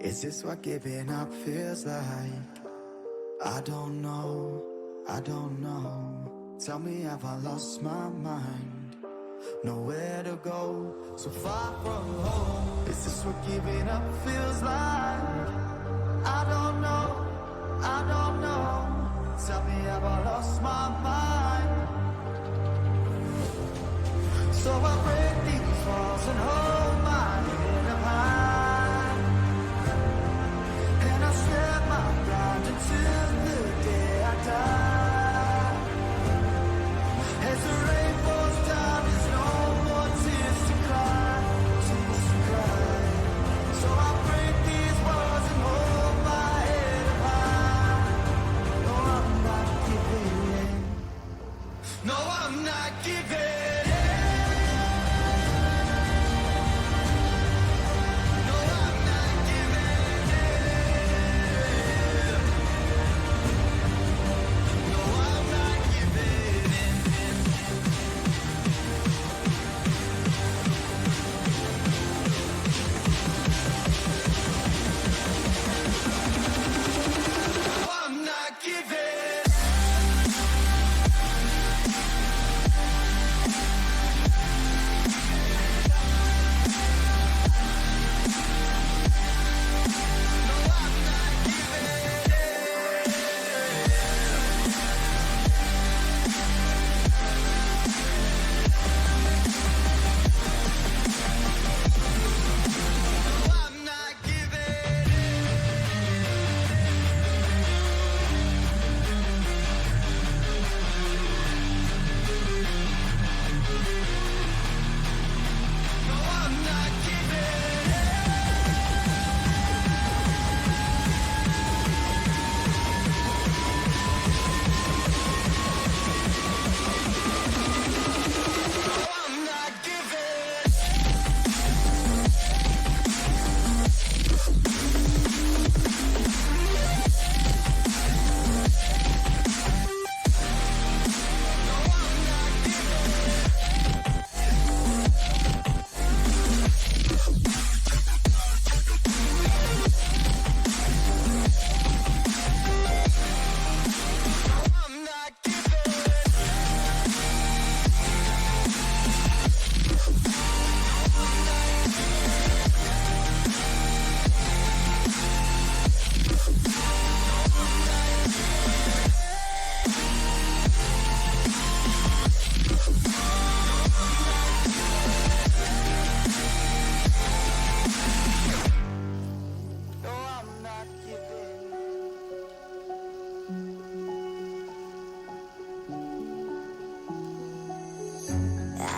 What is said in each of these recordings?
Is this what giving up feels like? I don't know, I don't know. Tell me, have I lost my mind? Nowhere to go, so far from home. Is this what giving up feels like? I don't know, I don't know. Tell me, have I lost my mind? So I break these walls and hold my head up high, and I step my ground until the day I die. As the rain falls down, there's no more tears to cry, tears to cry. So I break these walls and hold my head up high. No, I'm not giving in. No, I'm not giving in.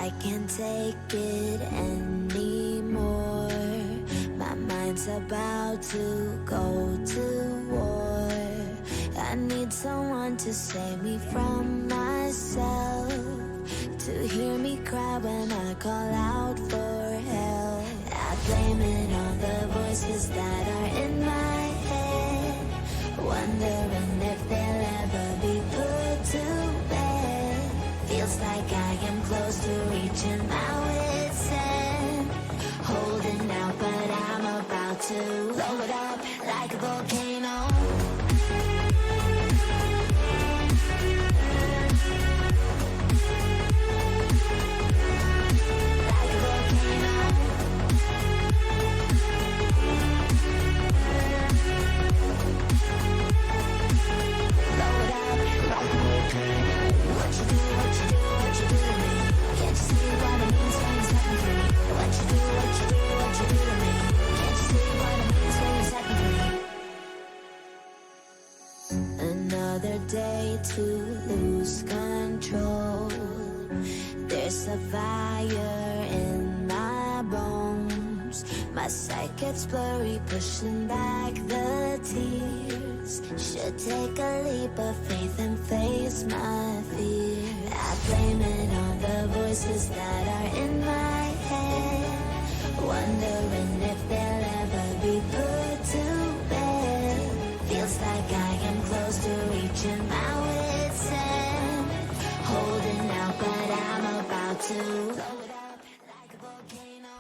I can't take it anymore. My mind's about to go to war. I need someone to save me from myself, to hear me cry when I call out for help. I blame it on the voices that are in my head, wondering if they'll ever be put to bed. Feels like I am close to reaching my wit's end, holding out, but I'm about to blow it up like a volcano. Another day to lose control. There's a fire in my bones. My sight gets blurry, pushing back the tears. Should take a leap of faith and face my fear. I blame it on the voices that are in my head, wondering if they'll ever be put to bed. Feels like I am close to reaching my wit's end, holding out, but I'm about to blow it up like a volcano.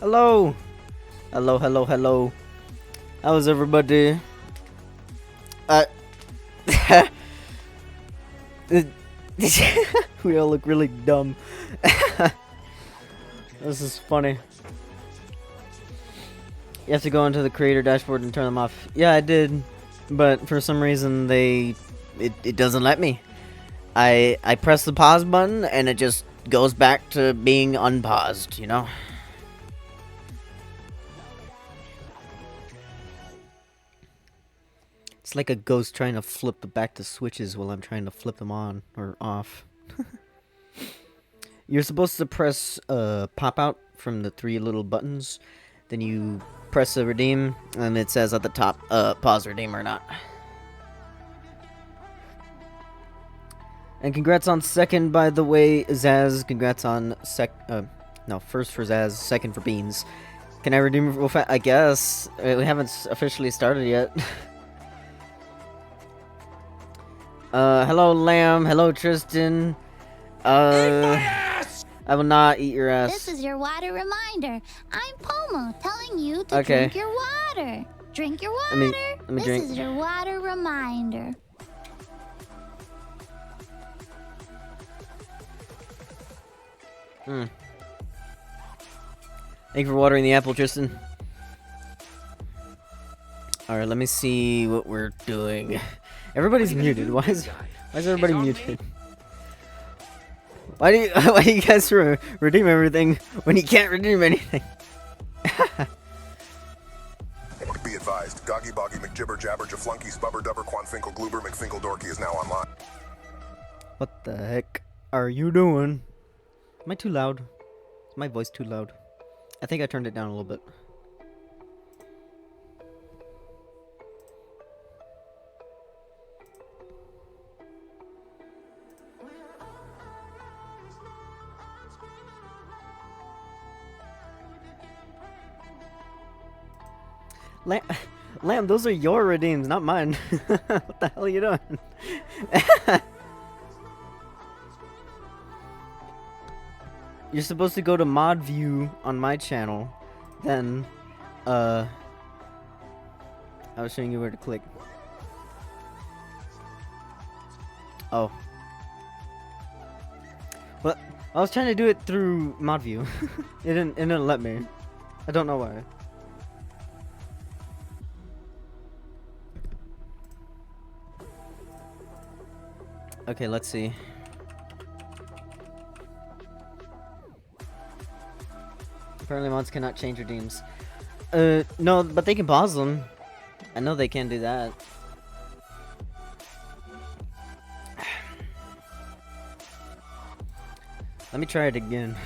Hello! Hello, hello, hello. How's everybody? We all look really dumb. This is funny. You have to go into the creator dashboard and turn them off. Yeah, I did, but for some reason it doesn't let me. I press the pause button and it just goes back to being unpaused, you know? It's like a ghost trying to flip back the switches while I'm trying to flip them on or off. You're supposed to press pop out from the 3 little buttons. Then you press the redeem, and it says at the top, pause redeem or not. And congrats on second, by the way, Zaz. Congrats on first for Zaz, second for Beans. Can I redeem real fast? I guess. We haven't officially started yet. Hello, Lamb. Hello, Tristan. I will not eat your ass. This is your water reminder. I'm Pomo, telling you to drink your water. Drink your water. Let me drink. This is your water reminder. Thank you for watering the apple, Tristan. Alright, let me see what we're doing. Everybody's muted. Why is everybody muted? Why do you guys redeem everything when you can't redeem anything? Be advised, Goggy Boggy McJibber Jabber Jaflunky Spubber Dubber Quanfinkel Gloober McFinkle Dorky is now online. What the heck are you doing? Am I too loud? Is my voice too loud? I think I turned it down a little bit. Lamb, those are your redeems, not mine. What the hell are you doing? You're supposed to go to mod view on my channel, then, I was showing you where to click. Oh. Well, I was trying to do it through mod view. It didn't let me. I don't know why. Okay, let's see. Apparently mods cannot change redeems. No, but they can pause them. I know they can do that. Let me try it again.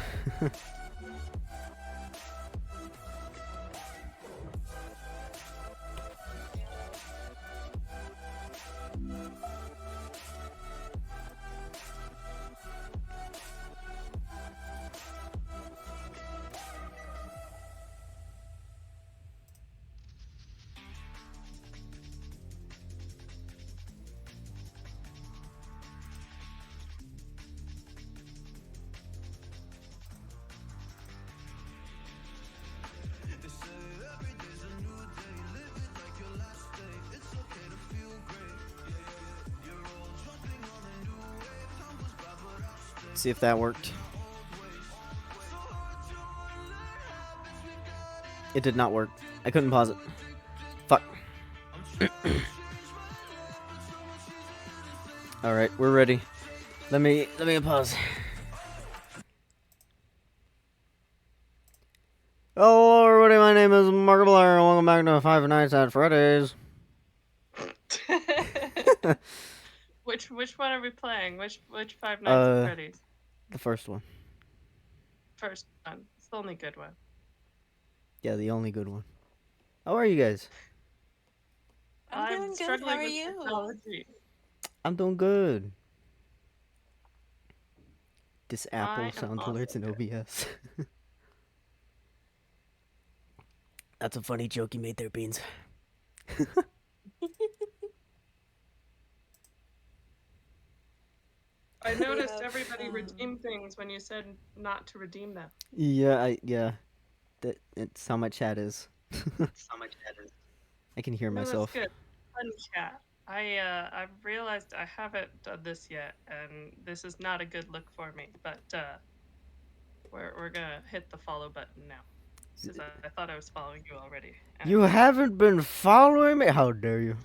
See if that worked. It did not work. I couldn't pause it. Fuck. All right, we're ready. Let me pause. Hello, everybody. My name is Markiplier, and welcome back to Five Nights at Freddy's. Which one are we playing? Which Five Nights at Freddy's? The first one. First one. It's the only good one. Yeah, the only good one. How are you guys? I'm doing good. struggling How are with you? technology. I'm doing good. Disable I am sound also alerts in good. OBS. That's a funny joke you made there, Beans. I noticed everybody redeemed things when you said not to redeem them. Yeah. It's how my chat is. I can hear No, myself. that's good. Fun chat. I've realized I haven't done this yet, and this is not a good look for me. But we're gonna hit the follow button now, because I thought I was following you already. You haven't been following me? How dare you?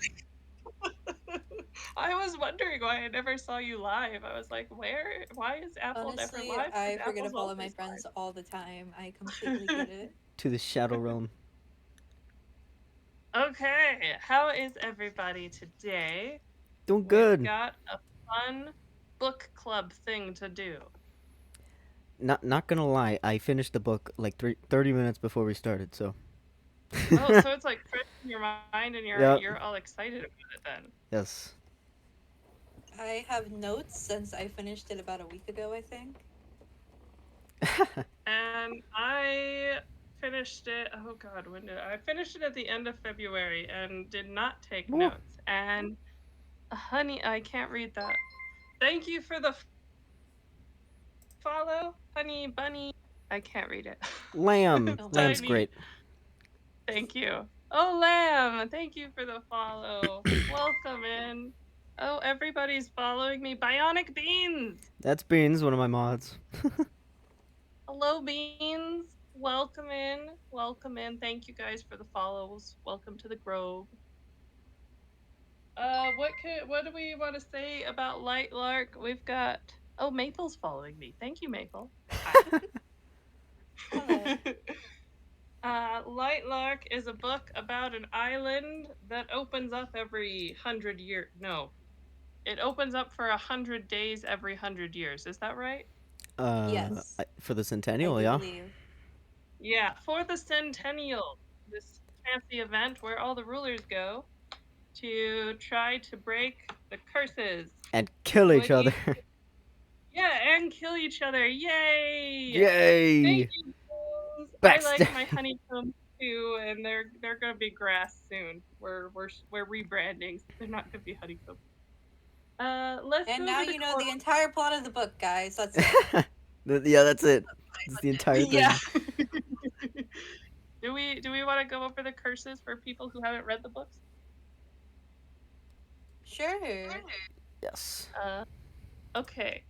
I was wondering why I never saw you live. I was like, where? Why is Apple Honestly, never live? I forget to Apple's follow my always friends live. all the time. I completely get it. To the Shadow Realm. Okay, how is everybody today? Doing good. We've got a fun book club thing to do. Not gonna lie, I finished the book like 30 minutes before we started, so. Oh, so it's like fresh in your mind, and Yep. you're all excited about it then. Yes. I have notes since I finished it about a week ago, I think. And I finished it. Oh God, when did I finished it at the end of February and did not take notes. And honey, I can't read that. Thank you for the follow, honey bunny. I can't read it. Lamb. It's Lamb's tiny. great. Thank you. Oh, Lamb, thank you for the follow. Welcome in. Oh, everybody's following me. Bionic Beans. That's Beans, one of my mods. Hello, Beans. Welcome in. Welcome in. Thank you guys for the follows. Welcome to the Grove. What do we want to say about Light Lark? We've got Maple's following me. Thank you, Maple. Hello. Light Lark is a book about an island that opens up every 100 years. No, it opens up for 100 days every 100 years. Is that right? Yes. For the I Centennial, do yeah. believe. Yeah, for the Centennial, this fancy event where all the rulers go to try to break the curses. And kill each other. Yeah, and kill each other. Yay! Yay! Thank you, Beans. I like my honeycombs too, and they're gonna be grass soon. We're rebranding. So they're not gonna be honeycombs. Let's And go now over you know the entire plot of the book, guys. That's it. Yeah, that's it. It's the entire thing. Yeah. Do we want to go over the curses for people who haven't read the books? Sure. Yes. Okay.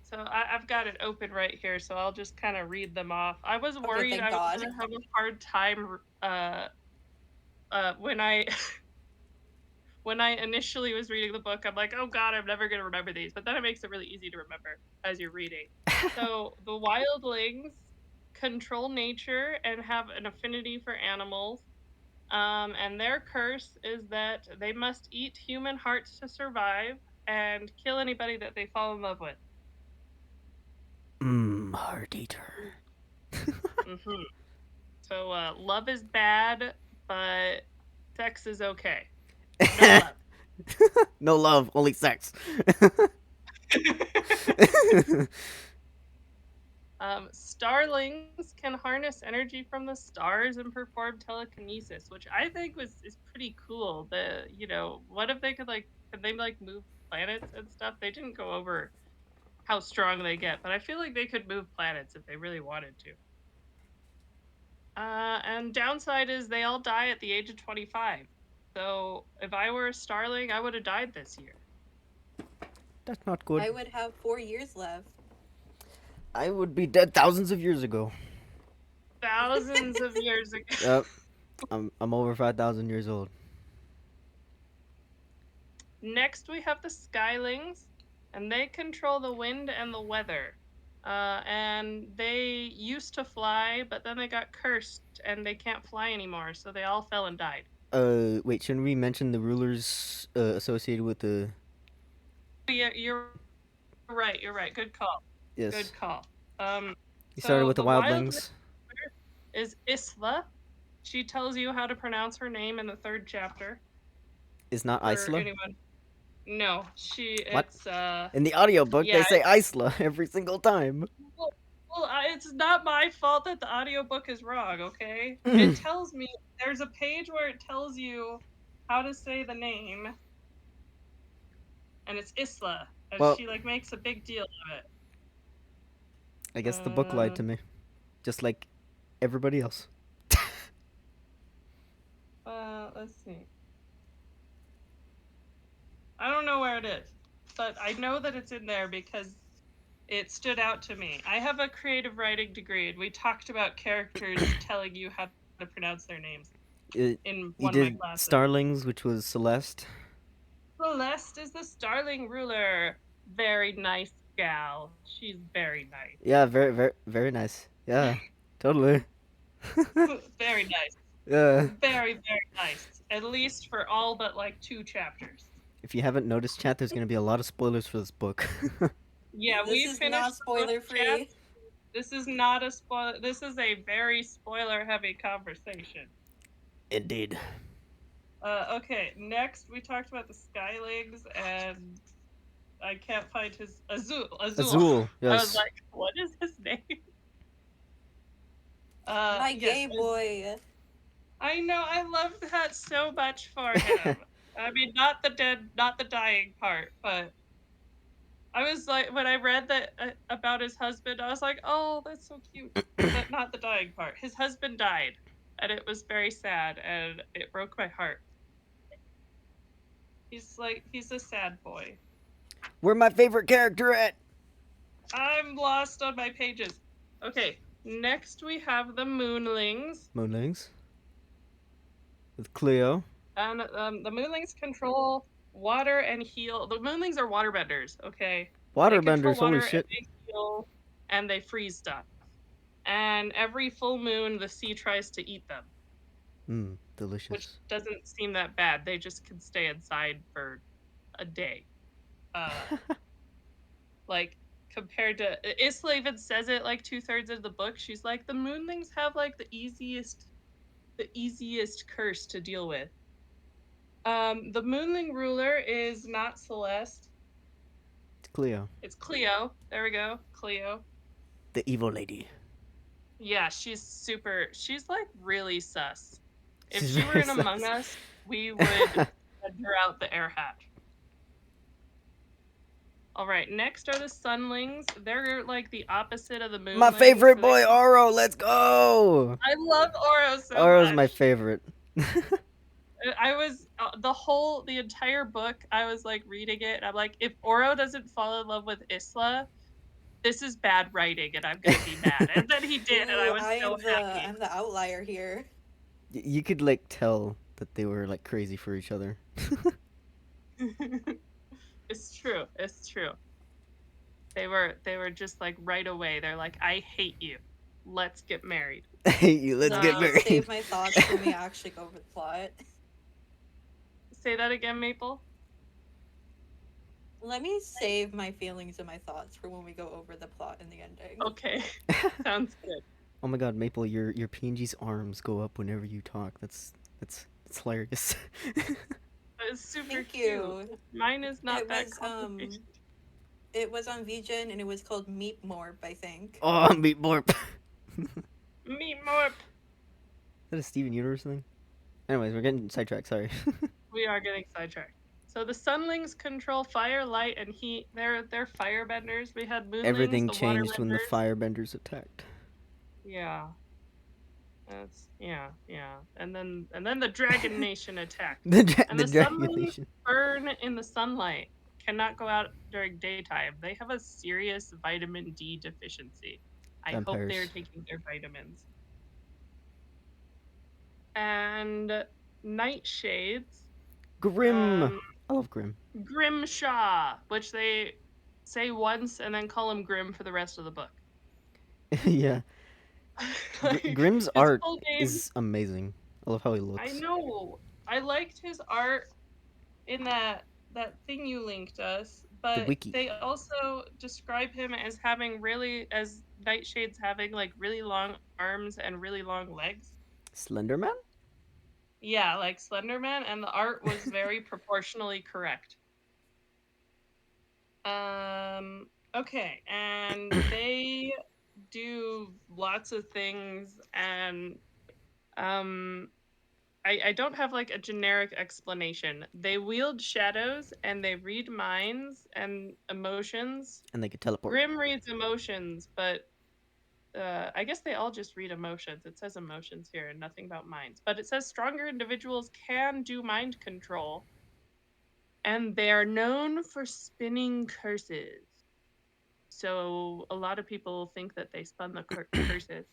So I've got it open right here, so I'll just kind of read them off. I was worried thank I was God. gonna have a hard time when I when I initially was reading the book. I'm like, oh God, I'm never gonna remember these. But then it makes it really easy to remember as you're reading. So the wildlings control nature and have an affinity for animals. And their curse is that they must eat human hearts to survive and kill anybody that they fall in love with. Heart eater. Mm-hmm. So, love is bad, but sex is okay. No love. No love, only sex. Starlings can harness energy from the stars and perform telekinesis, which I think is pretty cool. What if they could could they move planets and stuff? They didn't go over how strong they get, but I feel like they could move planets if they really wanted to. And downside is they all die at the age of 25. So if I were a starling, I would have died this year. That's not good. I would have 4 years left. I would be dead thousands of years ago. Thousands of years ago. Yep. I'm over 5,000 years old. Next, we have the Skylings, and they control the wind and the weather. And they used to fly, but then they got cursed, and they can't fly anymore, so they all fell and died. Wait, shouldn't we mention the rulers associated with the... Yeah, you're right, Good call. Yes. Good call. You started with the wildlings. Is Isla. She tells you how to pronounce her name in the 3rd chapter. Is not Isla? Anyone. No, What? it's in the audiobook yeah, they say Isla every single time. Well, it's not my fault that the audiobook is wrong, okay? It tells me there's a page where it tells you how to say the name, and it's Isla, and she makes a big deal of it. I guess the book lied to me, just like everybody else. Let's see. I don't know where it is, but I know that it's in there because it stood out to me. I have a creative writing degree, and we talked about characters telling you how to pronounce their names in one of my classes. Starlings, which was Celeste. Celeste is the Starling ruler. Very nice gal. She's very nice. Yeah, very, very, very nice. Yeah, totally. Very nice. Yeah. Very, very nice. At least for all but 2 chapters. If you haven't noticed, chat, there's gonna be a lot of spoilers for this book. Yeah, this is not spoiler free. This is not a spoiler. This is a very spoiler heavy conversation. Indeed. Okay, next we talked about the Skylings, and I can't find his Azul. Azul, yes. I was like, what is his name? My gay boy. I know, I love that so much for him. I mean, not the dying part, but I was like, when I read that about his husband, I was like, oh, that's so cute. But not the dying part. His husband died, and it was very sad, and it broke my heart. He's a sad boy. Where my favorite character at? I'm lost on my pages. Okay, next we have the Moonlings. Moonlings. With Cleo. And the Moonlings control water and heal. The Moonlings are waterbenders, okay? Waterbenders, holy shit. They heal, and they freeze stuff. And every full moon, the sea tries to eat them. Delicious. Which doesn't seem that bad. They just can stay inside for a day. Compared to... Isla even says it 2/3 of the book. She's like, the Moonlings have the easiest curse to deal with. The Moonling ruler is not Celeste. It's Cleo. It's Cleo. There we go. Cleo. The evil lady. Yeah, she's really sus. If she were in Among Us, we would send her out the air hatch. Alright, next are the Sunlings. They're the opposite of the Moonlings. My favorite boy, Oro, let's go! I love Oro so Oro's much. my favorite. I was the entire book. I was reading it, and I'm like, if Oro doesn't fall in love with Isla, this is bad writing, and I'm gonna be mad. And then he did, and I was so happy. I'm the outlier here. You could tell that they were crazy for each other. It's true. They were just right away. They're like, I hate you. Let's get married. I hate you. Let's get married. Save my thoughts when we actually go over the plot. Say that again, Maple. Let me save my feelings and my thoughts for when we go over the plot and the ending. Okay, sounds good. Oh my god, Maple, your PNG's arms go up whenever you talk. That's hilarious. It's super Thank cute. you. Mine is not It that was complicated. it was on VGen and it was called Meat Morp, I think. Oh, Meat Borp. Is Meet more. that a Steven Universe thing? Anyways, we're getting sidetracked. Sorry. We are getting sidetracked. So the sunlings control fire, light, and heat. They're firebenders. We had moonlings, Everything the changed when the waterbenders. firebenders attacked. Yeah, yeah. And then the Dragon Nation attacked. And The the Dragon sunlings Nation. burn in the sunlight. Cannot go out during daytime. They have a serious vitamin D deficiency. I hope they are Vampires. taking their vitamins. And nightshades. Grim. Um, I love Grim. Grimshaw, which they say once and then call him Grim for the rest of the book. Yeah. Like Grim's his art full name. is amazing. I love how he I looks. know. I liked his art in that thing you linked us, The but wiki. they also describe him as having as nightshades having like really long arms and really long legs. Slenderman? Yeah, like Slenderman, and the art was very proportionally correct. Okay, and they do lots of things, and um I don't have like a generic explanation. They wield shadows and they read minds and emotions. And they could teleport. Grim reads emotions, but I guess they all just read emotions. It says emotions here and nothing about minds. But it says stronger individuals can do mind control, and they are known for spinning curses. So a lot of people think that they spun the curses.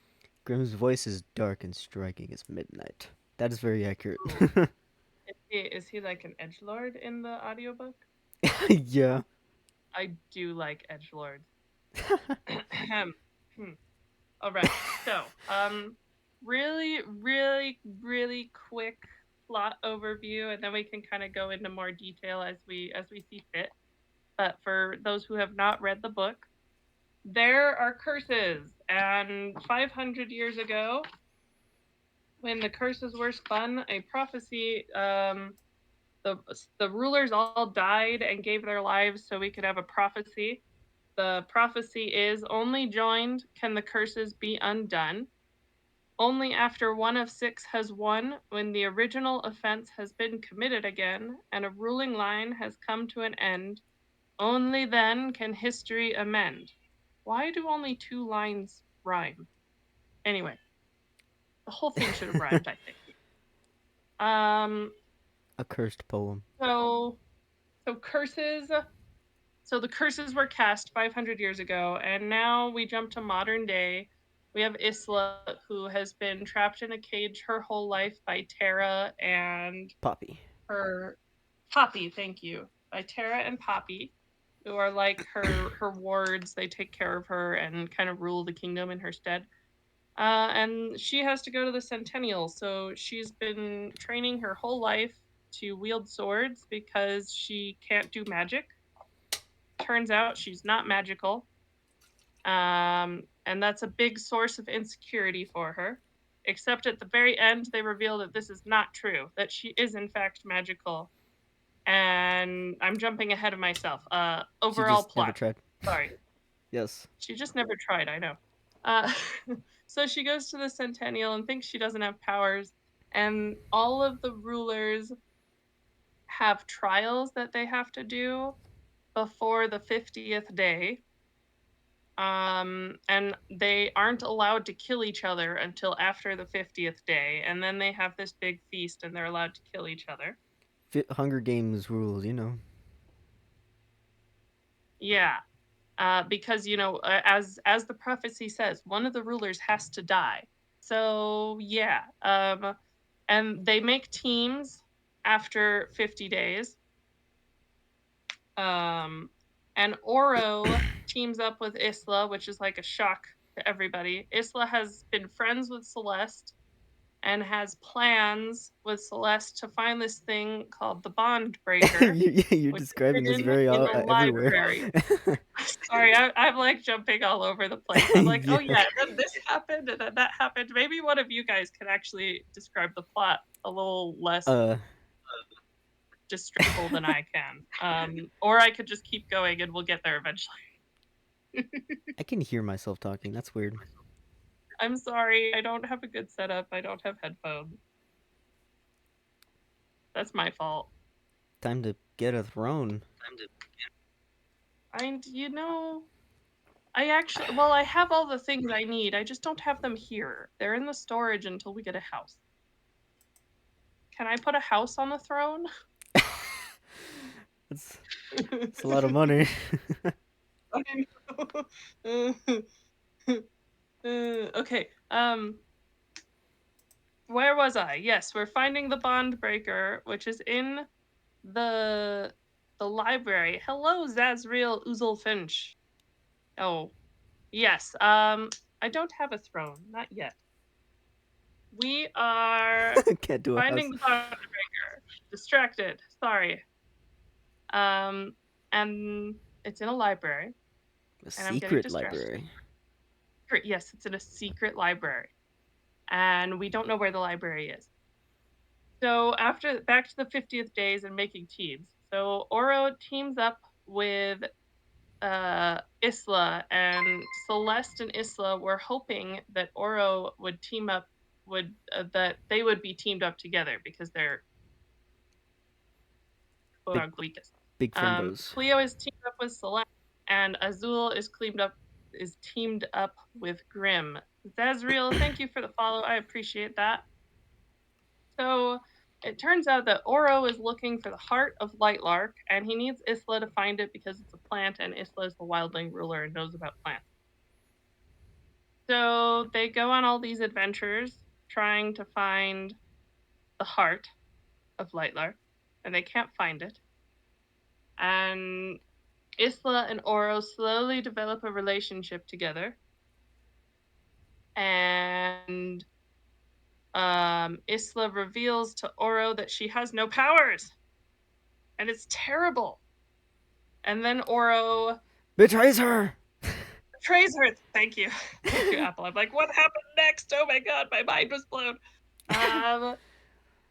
Grim's voice is dark and striking as midnight. That is very accurate. Ooh. Is he like an edge lord in the audiobook? Yeah. I do like edge lords. All right. So, really, really, really quick plot overview, and then we can kind of go into more detail as we see fit. But for those who have not read the book, there are curses, and 500 years ago, when the curses were spun, a prophecy. The the rulers all died and gave their lives so we could have a prophecy. The prophecy is only joined can the curses be undone. Only after one of six has won, when the original offense has been committed again and a ruling line has come to an end, only then can history amend. Why do only two lines rhyme? Anyway, the whole thing should have rhymed, I think. Um, A cursed poem. so so curses. So the curses were cast 500 years ago, and now we jump to modern day. We have Isla, who has been trapped in a cage her whole life by Tara and Poppy. her Poppy. Thank you, by Tara and Poppy, who are like her wards. They take care of her and kind of rule the kingdom in her stead. And she has to go to the Centennial, so she's been training her whole life to wield swords because she can't do magic. Turns out she's not magical. And that's a big source of insecurity for her. Except at the very end, they reveal that this is not true, that she is in fact magical. And I'm jumping ahead of myself. She Overall just never plot. tried. Sorry. Yes. She just never tried, I know. Uh, so she goes to the Centennial and thinks she doesn't have powers. And all of the rulers have trials that they have to do before the 50th day, and they aren't allowed to kill each other until after the 50th day, and then they have this big feast and they're allowed to kill each other. Hunger Games rules, you know. Yeah, because as the prophecy says, one of the rulers has to die. So yeah, and they make teams after 50 days. um and Oro teams up with Isla, which is like a shock to everybody. Isla has been friends with Celeste, and has plans with Celeste to find this thing called the Bond Breaker. You're describing this very in a everywhere. library. Sorry, I'm like jumping all over the place. I'm like, oh yeah, then this happened, and then that happened. Maybe one of you guys can actually describe the plot a little less descriptible than I can. Or I could just keep going and we'll get there eventually. I can hear myself talking. That's weird. I'm sorry, I don't have a good setup. I don't have headphones. That's my fault. Time to get a throne. And I have all the things I need. I just don't have them here. They're in the storage until we get a house. Can I put a house on the throne? That's a lot of money. I know. Okay. Where was I? Yes, we're finding the Bond Breaker, which is in the library. Hello, Zazriel Uzelfinch. Oh, yes. I don't have a throne, not yet. We are Can't do a finding the Bond Breaker. Distracted. Sorry. And it's in a library. A secret library. Yes, it's in a secret library. And we don't know where the library is. So back to the 50th days and making teams. So Oro teams up with Isla, and Celeste and Isla were hoping that Oro would team up, that they would be teamed up together because they're weakest. Big friendos. Cleo is teamed up with Celeste, and Azul is teamed up with Grim. Zazriel, thank you for the follow. I appreciate that. So it turns out that Oro is looking for the heart of Lightlark, and he needs Isla to find it because it's a plant, and Isla is the wildling ruler and knows about plants. So they go on all these adventures trying to find the heart of Lightlark, and they can't find it. And Isla and Oro slowly develop a relationship together. And Isla reveals to Oro that she has no powers. And it's terrible. And then Oro betrays her. Thank you. Thank you, Apple. I'm like, what happened next? Oh my god, my mind was blown.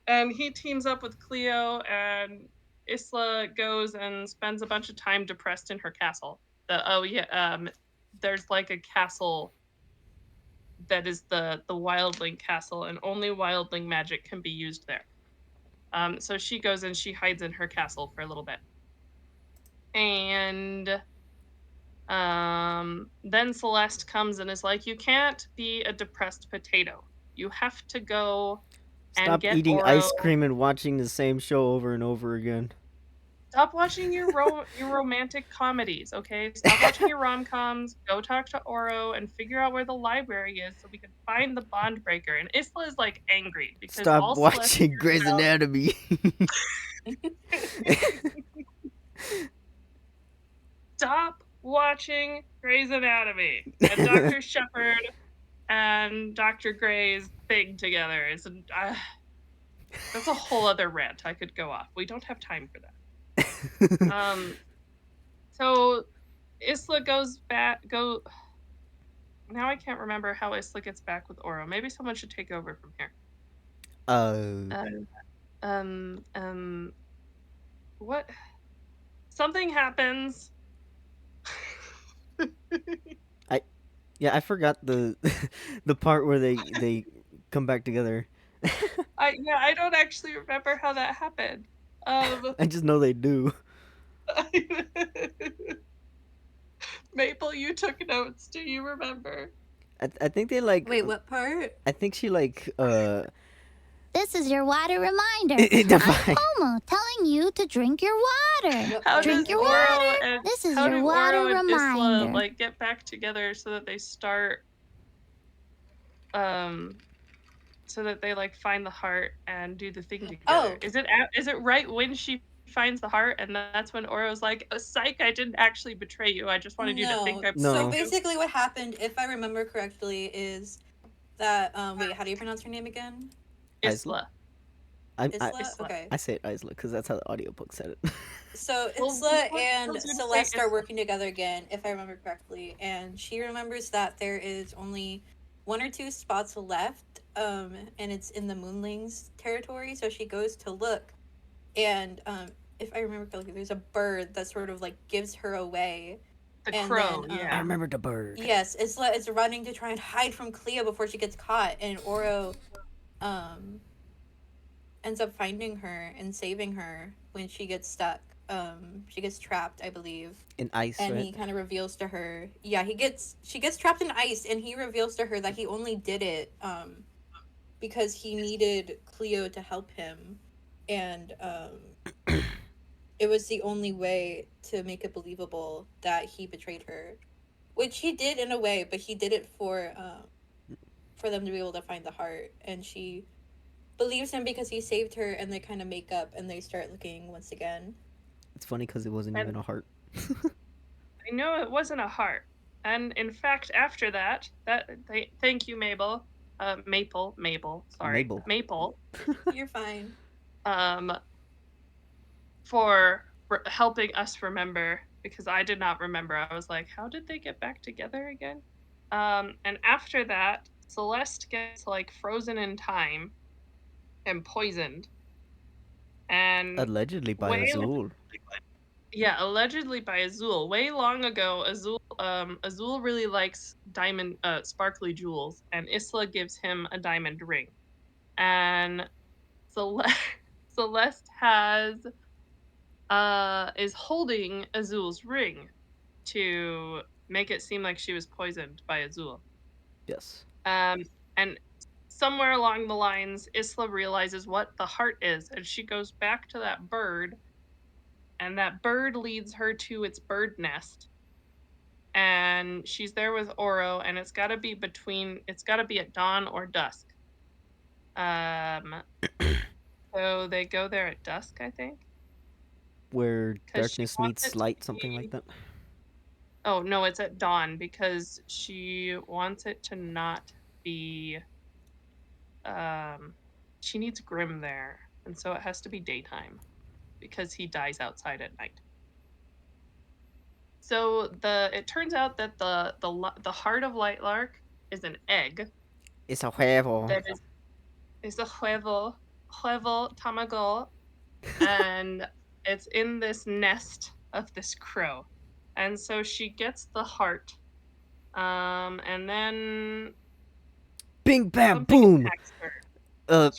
And he teams up with Cleo, and Isla goes and spends a bunch of time depressed in her castle. There's like a castle that is the wildling castle, and only wildling magic can be used there. So she goes and she hides in her castle for a little bit. And then Celeste comes and is like, you can't be a depressed potato. You have to go and get eating Oro. ice cream and watching the same show over and over again. Stop watching your romantic comedies, okay? Stop watching your rom-coms. Go talk to Oro and figure out where the library is so we can find the Bond Breaker. And Isla is like angry because stop watching Grey's Anatomy. Stop watching Grey's Anatomy. And Dr. Shepard and Dr. Grey's thing together is that's a whole other rant I could go off. We don't have time for that. So Isla goes back. Now I can't remember how Isla gets back with Oro. Maybe someone should take over from here. What? Something happens. I forgot the part where they come back together. I don't actually remember how that happened. I just know they do. Maple, you took notes. Do you remember? I think they like. Wait, what part? I think she like. This is your water reminder. I'm Pomo, telling you to drink your water. Drink your water. This is your water Oro and reminder. Isla, like, get back together so that they start, so that they like find the heart and do the thing together. Oh. Is it right when she finds the heart, and that's when Oro's like, oh, psych, I didn't actually betray you. I just wanted you to think I. No. So basically, what happened, if I remember correctly, is that wait, how do you pronounce her name again? Isla. Isla? Isla. Okay. I say it Isla because that's how the audiobook said it. So Well, Isla before I and was gonna say Celeste are Isla. working together again, if I remember correctly, and she remembers that there is only 1 or 2 spots left, and it's in the Moonlings territory. So she goes to look, and if I remember correctly, there's a bird that sort of like gives her away. The And crow, then, I yeah. remember the bird. Yes, Isla is running to try and hide from Cleo before she gets caught, and Oro um ends up finding her and saving her when she gets stuck. She gets trapped, I believe. In ice, And right? he kind of reveals to her, yeah, she gets trapped in ice, and he reveals to her that he only did it because he needed Cleo to help him, and it was the only way to make it believable that he betrayed her, which he did in a way, but he did it for them to be able to find the heart, and she believes him because he saved her, and they kind of make up and they start looking once again. It's funny because it wasn't And even a heart. I know it wasn't a heart. And in fact, after that, thank you, Mabel. Mabel, sorry. Mabel. You're fine. Um, for helping us remember, because I did not remember. I was like, how did they get back together again? And after that, Celeste gets like frozen in time and poisoned. And Allegedly by way Azul. Yeah, allegedly by Azul. Way long ago, Azul really likes diamond sparkly jewels, and Isla gives him a diamond ring. And Celeste Celeste has is holding Azul's ring to make it seem like she was poisoned by Azul. Yes. And somewhere along the lines, Isla realizes what the heart is, and she goes back to that bird, and that bird leads her to its bird nest. And she's there with Oro, and it's got to be at dawn or dusk. So they go there at dusk, I think, Where because she darkness wants meets it to light, something like be. that. Oh no, it's at dawn because she wants it to not be. Um, she needs Grim there, and so it has to be daytime because he dies outside at night. So it turns out that the heart of Lightlark is an egg It's a huevo. that is a huevo tamago, and it's in this nest of this crow. And so she gets the heart, and then Bing bam something boom! attacks her.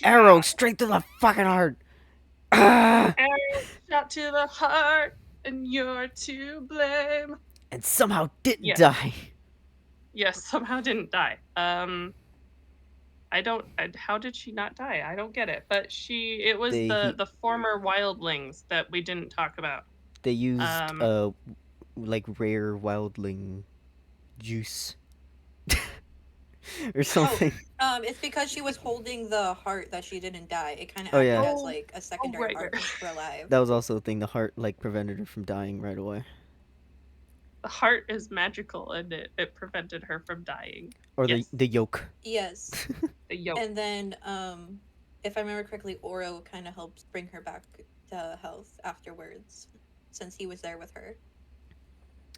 Arrow Yeah. straight to the fucking heart! Ah! Arrow shot to the heart, and you're to blame. And somehow didn't Yes. die. Yes, somehow didn't die. How did she not die? I don't get it. But it was the former wildlings that we didn't talk about. They used like rare wildling juice or something. It's because she was holding the heart that she didn't die. It kind of Oh, acted yeah. as like a secondary right, heart right. to keep her alive. That was also the thing. The heart like prevented her from dying right away. The heart is magical, and it prevented her from dying. Or Yes. the yolk. Yes. The yolk. And then, if I remember correctly, Oro kind of helps bring her back to health afterwards, since he was there with her.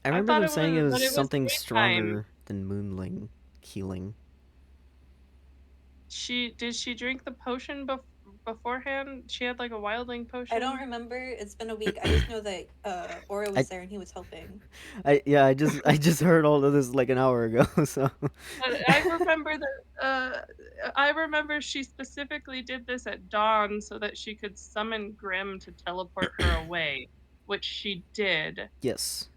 I remember them saying it was something daytime. stronger than moonling healing. Did she drink the potion beforehand? She had like a wildling potion. I don't remember. It's been a week. I just know that Oro was there and he was helping. I just heard all of this like an hour ago. So I remember that. I remember she specifically did this at dawn so that she could summon Grim to teleport her away, which she did. Yes.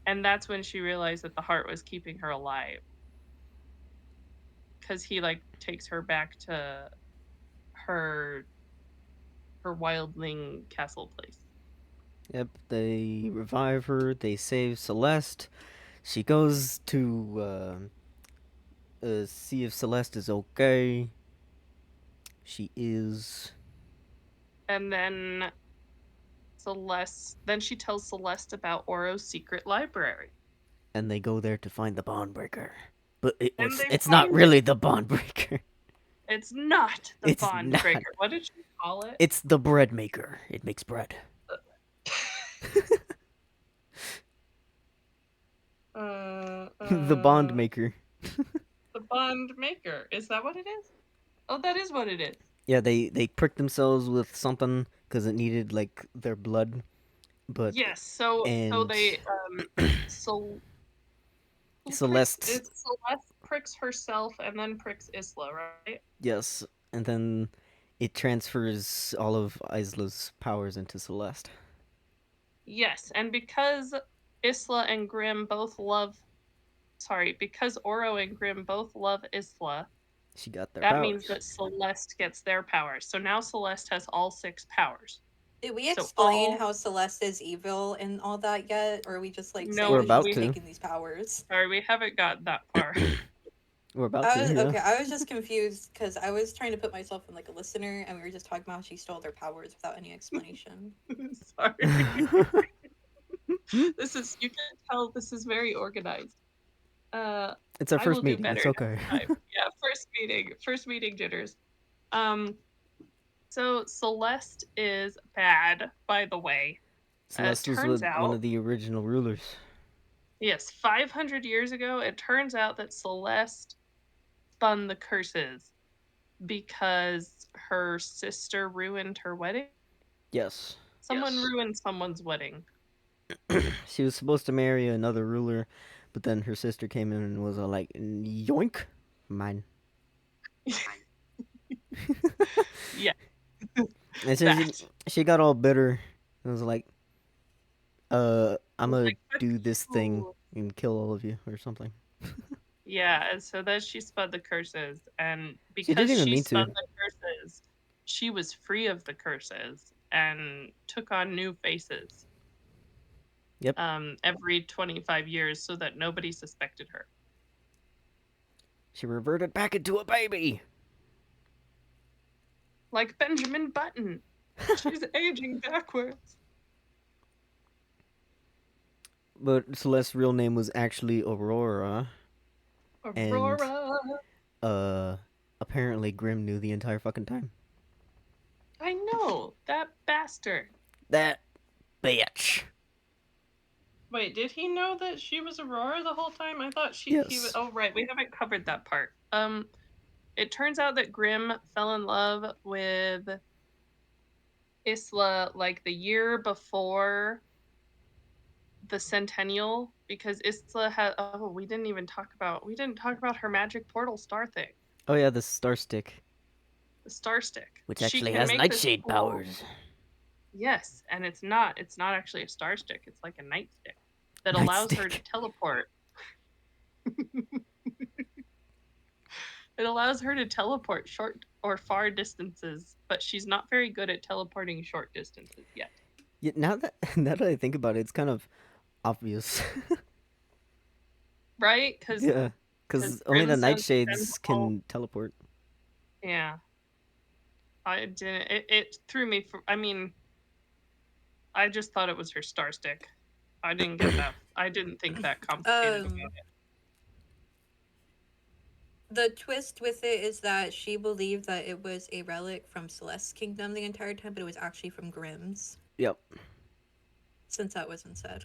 And that's when she realized that the heart was keeping her alive. Because he like takes her back to her wildling castle place. Yep, they revive her, they save Celeste. She goes to see if Celeste is okay. She is. And then she tells Celeste about Oro's secret library. And they go there to find the bond breaker. But it's find not really the bond breaker. It's not the It's bond not. breaker. What did you call it? It's the bread maker. It makes bread. The bond maker. The bond maker. Is that what it is? Oh, that is what it is. Yeah, they pricked themselves with something because it needed like their blood, but Yes. So they so Celeste. Celeste pricks herself and then pricks Isla, right? Yes, and then it transfers all of Isla's powers into Celeste. Yes, and because Isla and Grimm both love because Oro and Grimm both love Isla, She got their that powers. means that Celeste gets their powers. So now Celeste has all 6 powers. Did we So explain how Celeste is evil and all that yet? Or are we just like No, saying We're that about she's to. taking these powers? Sorry, we haven't got that far. We're about to. Yeah. Okay, I was just confused because I was trying to put myself in like a listener and we were just talking about how she stole their powers without any explanation. Sorry. You can tell this is very organized. It's our I first will do meeting. It's better okay. next time. Yeah, first meeting jitters. So Celeste is bad, by the way. Celeste was turns one out- of the original rulers. Yes, 500 years ago, it turns out that Celeste spun the curses because her sister ruined her wedding. Yes. Someone ruined someone's wedding. She was supposed to marry another ruler, but then her sister came in and was all like, yoink, mine. Yeah. And so she got all bitter and was like, I'm gonna like, do this thing "Ooh." and kill all of you or something. Yeah, and so then she spun the curses, and She because didn't even she mean spun to. the curses, she was free of the curses and took on new faces. Yep. Every 25 years so that nobody suspected her. She reverted back into a baby. Like Benjamin Button. She's aging backwards. But Celeste's real name was actually Aurora. Aurora. And, apparently Grimm knew the entire fucking time. I know, that bastard. That bitch. Wait, did he know that she was Aurora the whole time? I thought he was. Oh, right, we haven't covered that part. It turns out that Grimm fell in love with Isla like the year before the centennial because Isla had. Oh, we didn't talk about her magic portal star thing. Oh yeah, the star stick. The star stick, which actually has nightshade powers. Yes, and it's not actually a star stick. It's like a night stick that allows her to teleport. It allows her to teleport short or far distances, but she's not very good at teleporting short distances yet. Yeah, now that I think about it, it's kind of obvious. Right? Because only the nightshades can teleport. Yeah. I didn't. It threw me. I mean, I just thought it was her star stick. I didn't get that. I didn't think that complicated about it. The twist with it is that she believed that it was a relic from Celeste's kingdom the entire time, but it was actually from Grimm's. Yep. Since that wasn't said.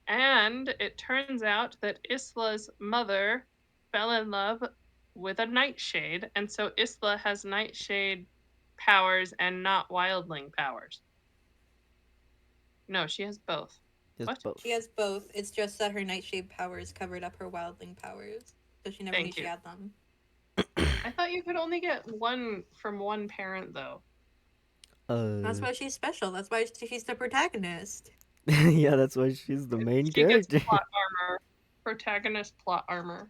And it turns out that Isla's mother fell in love with a nightshade, and so Isla has nightshade powers and not wildling powers. No, she has both. What? Both. She has both. It's just that her nightshade powers covered up her wildling powers, so she never knew she had them. I thought you could only get one from one parent, though. That's why she's special. That's why she's the protagonist. Yeah, that's why she's the main character. Gets plot armor. Protagonist plot armor.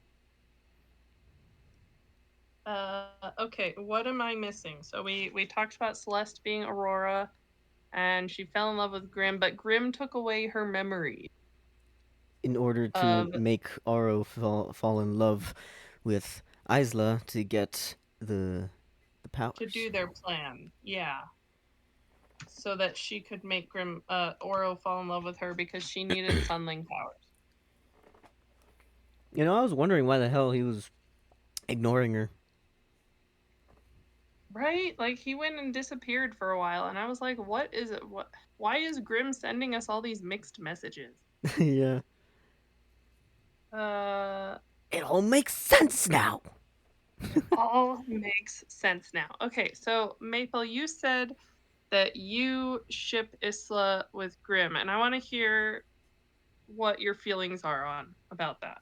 Okay, what am I missing? So we talked about Celeste being Aurora, and she fell in love with Grimm, but Grimm took away her memory. In order to make Oro fall in love with Isla to get the powers. To do their plan, yeah. So that she could make Oro fall in love with her because she needed sunling powers. You know, I was wondering why the hell he was ignoring her. Right? Like he went and disappeared for a while, and I was like, "What is it? What? Why is Grimm sending us all these mixed messages?" Yeah. Uh, It all makes sense now. it all makes sense now. Okay, so Maple, you said that you ship Isla with Grimm, and I want to hear what your feelings are on about that.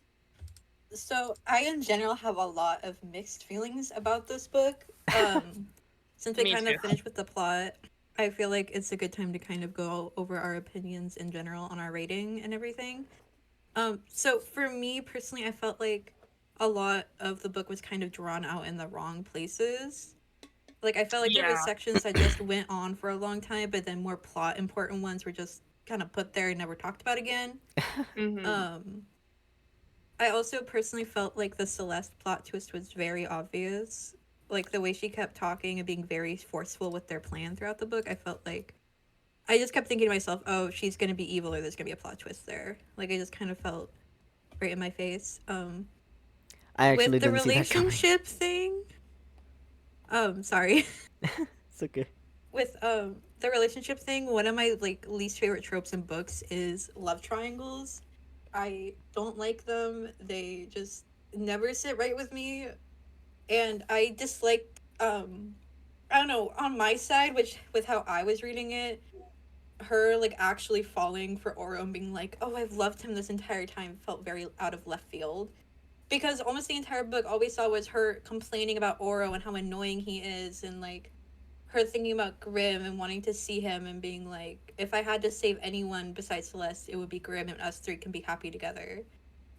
So I in general have a lot of mixed feelings about this book. Since we Me kind too. of finished with the plot, I feel like it's a good time to kind of go over our opinions in general on our rating and everything. So for me personally, I felt like a lot of the book was kind of drawn out in the wrong places. Like I felt like there was Yeah. sections that just went on for a long time, but then more plot important ones were just kind of put there and never talked about again. Mm-hmm. Um, I also personally felt like the Celeste plot twist was very obvious. Like the way she kept talking and being very forceful with their plan throughout the book, I felt like I just kept thinking to myself, "Oh, she's gonna be evil, or there's gonna be a plot twist there." Like I just kind of felt right in my face. I actually With the didn't see that coming. relationship thing, sorry. It's okay. With the relationship thing, one of my like least favorite tropes in books is love triangles. I don't like them. They just never sit right with me. And I dislike I don't know, on my side, which with how I was reading it, her like actually falling for Oro and being like, "Oh, I've loved him this entire time," felt very out of left field. Because almost the entire book all we saw was her complaining about Oro and how annoying he is, and like her thinking about Grimm and wanting to see him and being like, if I had to save anyone besides Celeste, it would be Grimm and us three can be happy together.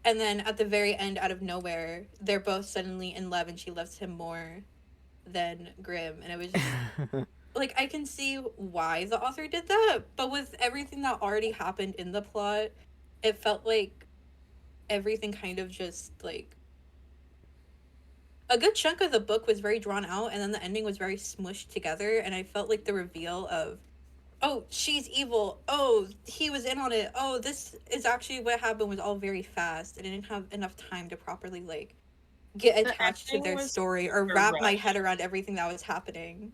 And then at the very end, out of nowhere, they're both suddenly in love and she loves him more than Grimm. And it was just like, I can see why the author did that, but with everything that already happened in the plot, it felt like everything kind of just like a good chunk of the book was very drawn out, and then the ending was very smushed together. And I felt like the reveal of, oh, she's evil, oh, he was in on it, oh, this is actually what happened, was all very fast. I didn't have enough time to properly like get The attached to ending their was story or super wrap my head rushed. around everything that was happening.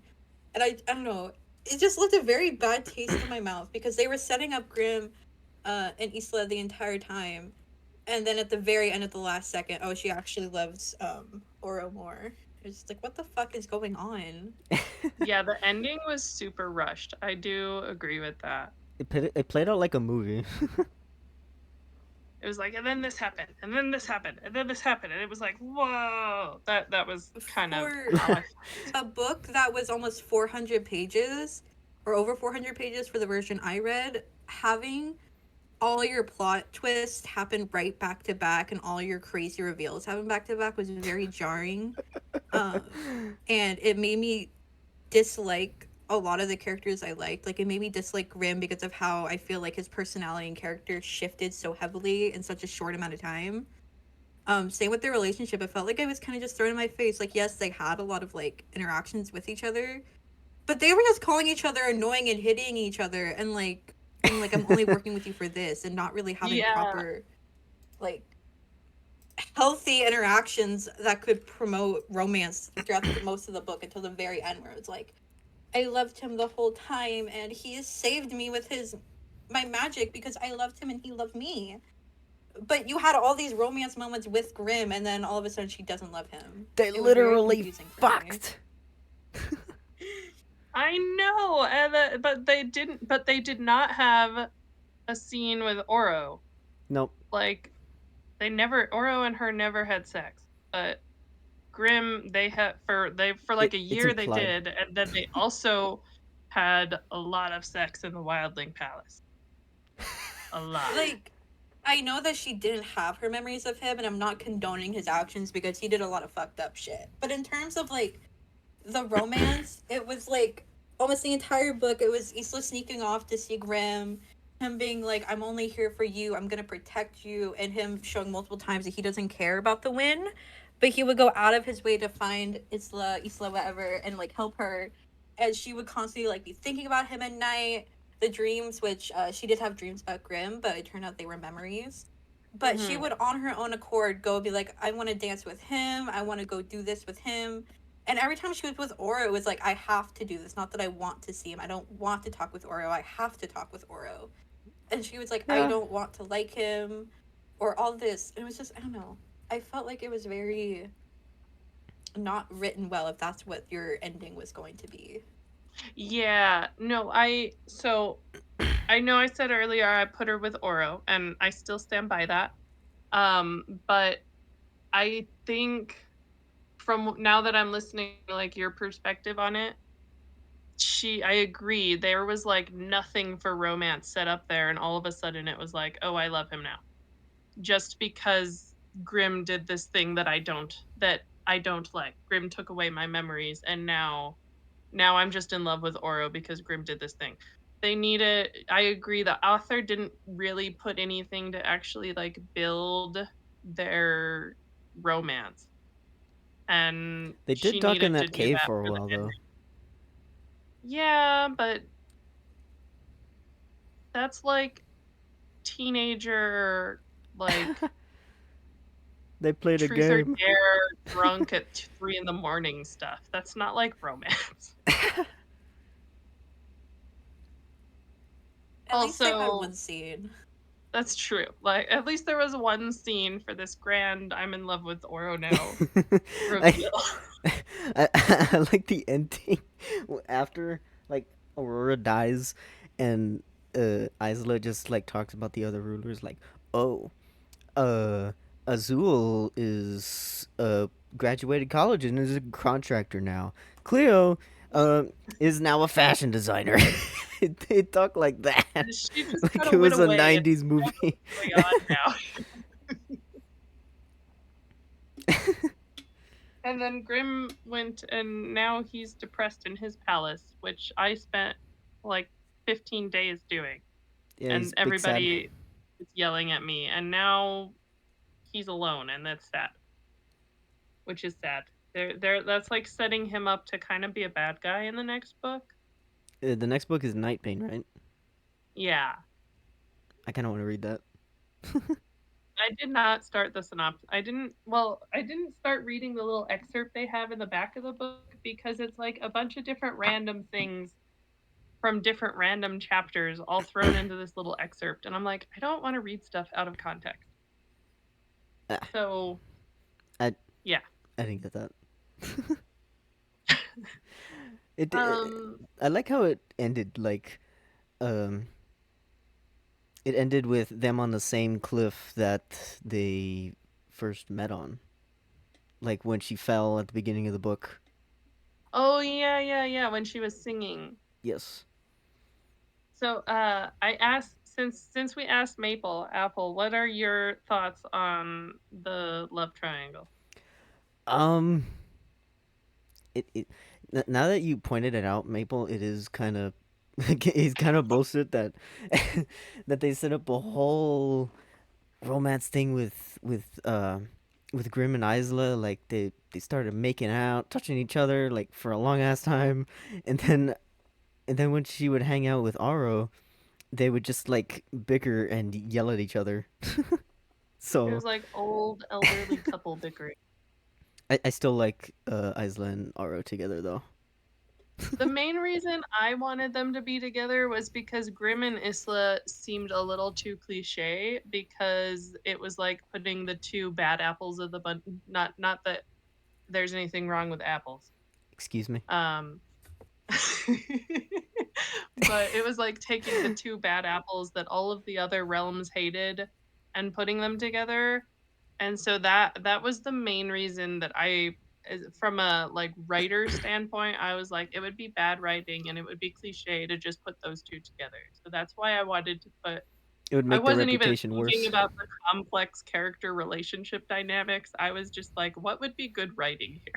And I don't know, it just left a very bad taste in my mouth because they were setting up Grimm and Isla the entire time, and then at the very end, at the last second, oh, she actually loves Oro more. It's just like, what the fuck is going on? Yeah, the ending was super rushed. I do agree with that. It played out like a movie. It was like, and then this happened, and then this happened, and then this happened, and it was like, whoa. That was kind of For how I. a book that was almost 400 pages, or over 400 pages for the version I read, having all your plot twists happen right back to back and all your crazy reveals happen back to back was very jarring. Um, and it made me dislike a lot of the characters I liked. Like, it made me dislike Grimm because of how I feel like his personality and character shifted so heavily in such a short amount of time. Same with their relationship. It felt like I was kind of just thrown in my face. Like, yes, they had a lot of like interactions with each other, but they were just calling each other annoying and hitting each other and like being like, "I'm only working with you for this," and not really having Yeah, proper like healthy interactions that could promote romance throughout most of the book until the very end, where it's like, I loved him the whole time and he saved me with his my magic because I loved him and he loved me. But you had all these romance moments with Grimm, and then all of a sudden she doesn't love him. They It was very literally confusing for me. fucked. I know, and but they didn't. But they did not have a scene with Oro. Nope. Like they never. Oro and her never had sex. But Grimm, they had for like a It's year they implied. did, and then they also had a lot of sex in the Wildling Palace. A lot. Like, I know that she didn't have her memories of him, and I'm not condoning his actions because he did a lot of fucked up shit. But in terms of like the romance, it was like almost the entire book. It was Isla sneaking off to see Grimm, him being like, "I'm only here for you. I'm gonna protect you," and him showing multiple times that he doesn't care about the win, but he would go out of his way to find Isla, whatever, and like help her. And she would constantly like be thinking about him at night. The dreams, which she did have dreams about Grimm, but it turned out they were memories. But she Mhm. would, on her own accord, go be like, "I want to dance with him. I want to go do this with him." And every time she was with Oro, it was like, I have to do this. Not that I want to see him. I don't want to talk with Oro. I have to talk with Oro. And she was like, I don't want to like him, or all this. And it was just, I don't know. I felt like it was very not written well, if that's what your ending was going to be. Yeah, no, so I know I said earlier I put her with Oro, and I still stand by that. But I think from now that I'm listening, like your perspective on it, I agree. There was like nothing for romance set up there, and all of a sudden it was like, oh, I love him now, just because Grimm did this thing that I don't like. Grimm took away my memories, and now I'm just in love with Oro because Grimm did this thing. I agree, the author didn't really put anything to actually like build their romance. And They did she talk in needed to that do cave that for a for the while, though. ending. Yeah, but that's like teenager, like They played a truth or game. dare drunk at 3 in the morning stuff. That's not like romance. At least they had Also, one scene. that's true. Like, at least there was one scene for this grand I'm in love with Oro now I, reveal. I like the ending after like Aurora dies, and Isla just like talks about the other rulers, like, oh, uh, Azul is graduated college and is a contractor now. Cleo is now a fashion designer. It talked like that, She just kind like it of went was a away and '90s forgot what movie. was going on now. And then Grimm went, and now he's depressed in his palace, which I spent like 15 days doing. Yeah, he's And big sad. everybody is yelling at me. And now he's alone, and that's sad. Which is sad. That's like setting him up to kind of be a bad guy in the next book. The next book is Night Pain, right? Yeah. I kind of want to read that. I did not start the synopsis. I didn't start reading the little excerpt they have in the back of the book because it's like a bunch of different random things from different random chapters all thrown into this little excerpt, and I'm like, I don't want to read stuff out of context. Ah, So, I yeah. I didn't get that. It, Um I like how it ended. Like, um, it ended with them on the same cliff that they first met on. Like when she fell at the beginning of the book. Oh yeah, when she was singing. Yes. So, I asked, since we asked Maple Apple, what are your thoughts on the love triangle? Um. It now that you pointed it out, Maple, it is kind of it's kind of bullshit that that they set up a whole romance thing with Grim and Isla. Like they started making out, touching each other like for a long ass time, and then when she would hang out with Aro, they would just like bicker and yell at each other. It So was like old elderly couple bickering. I still like Isla and Aro together though. The main reason I wanted them to be together was because Grim and Isla seemed a little too cliche, because it was like putting the two bad apples of the bunch. Not that there's anything wrong with apples. Excuse me. Um, but it was like taking the two bad apples that all of the other realms hated and putting them together. And so that was the main reason that from a like writer standpoint, I was like, it would be bad writing and it would be cliche to just put those two together. So that's why I wanted to put It would I make their wasn't even reputation thinking worse. about the complex character relationship dynamics. I was just like, what would be good writing here?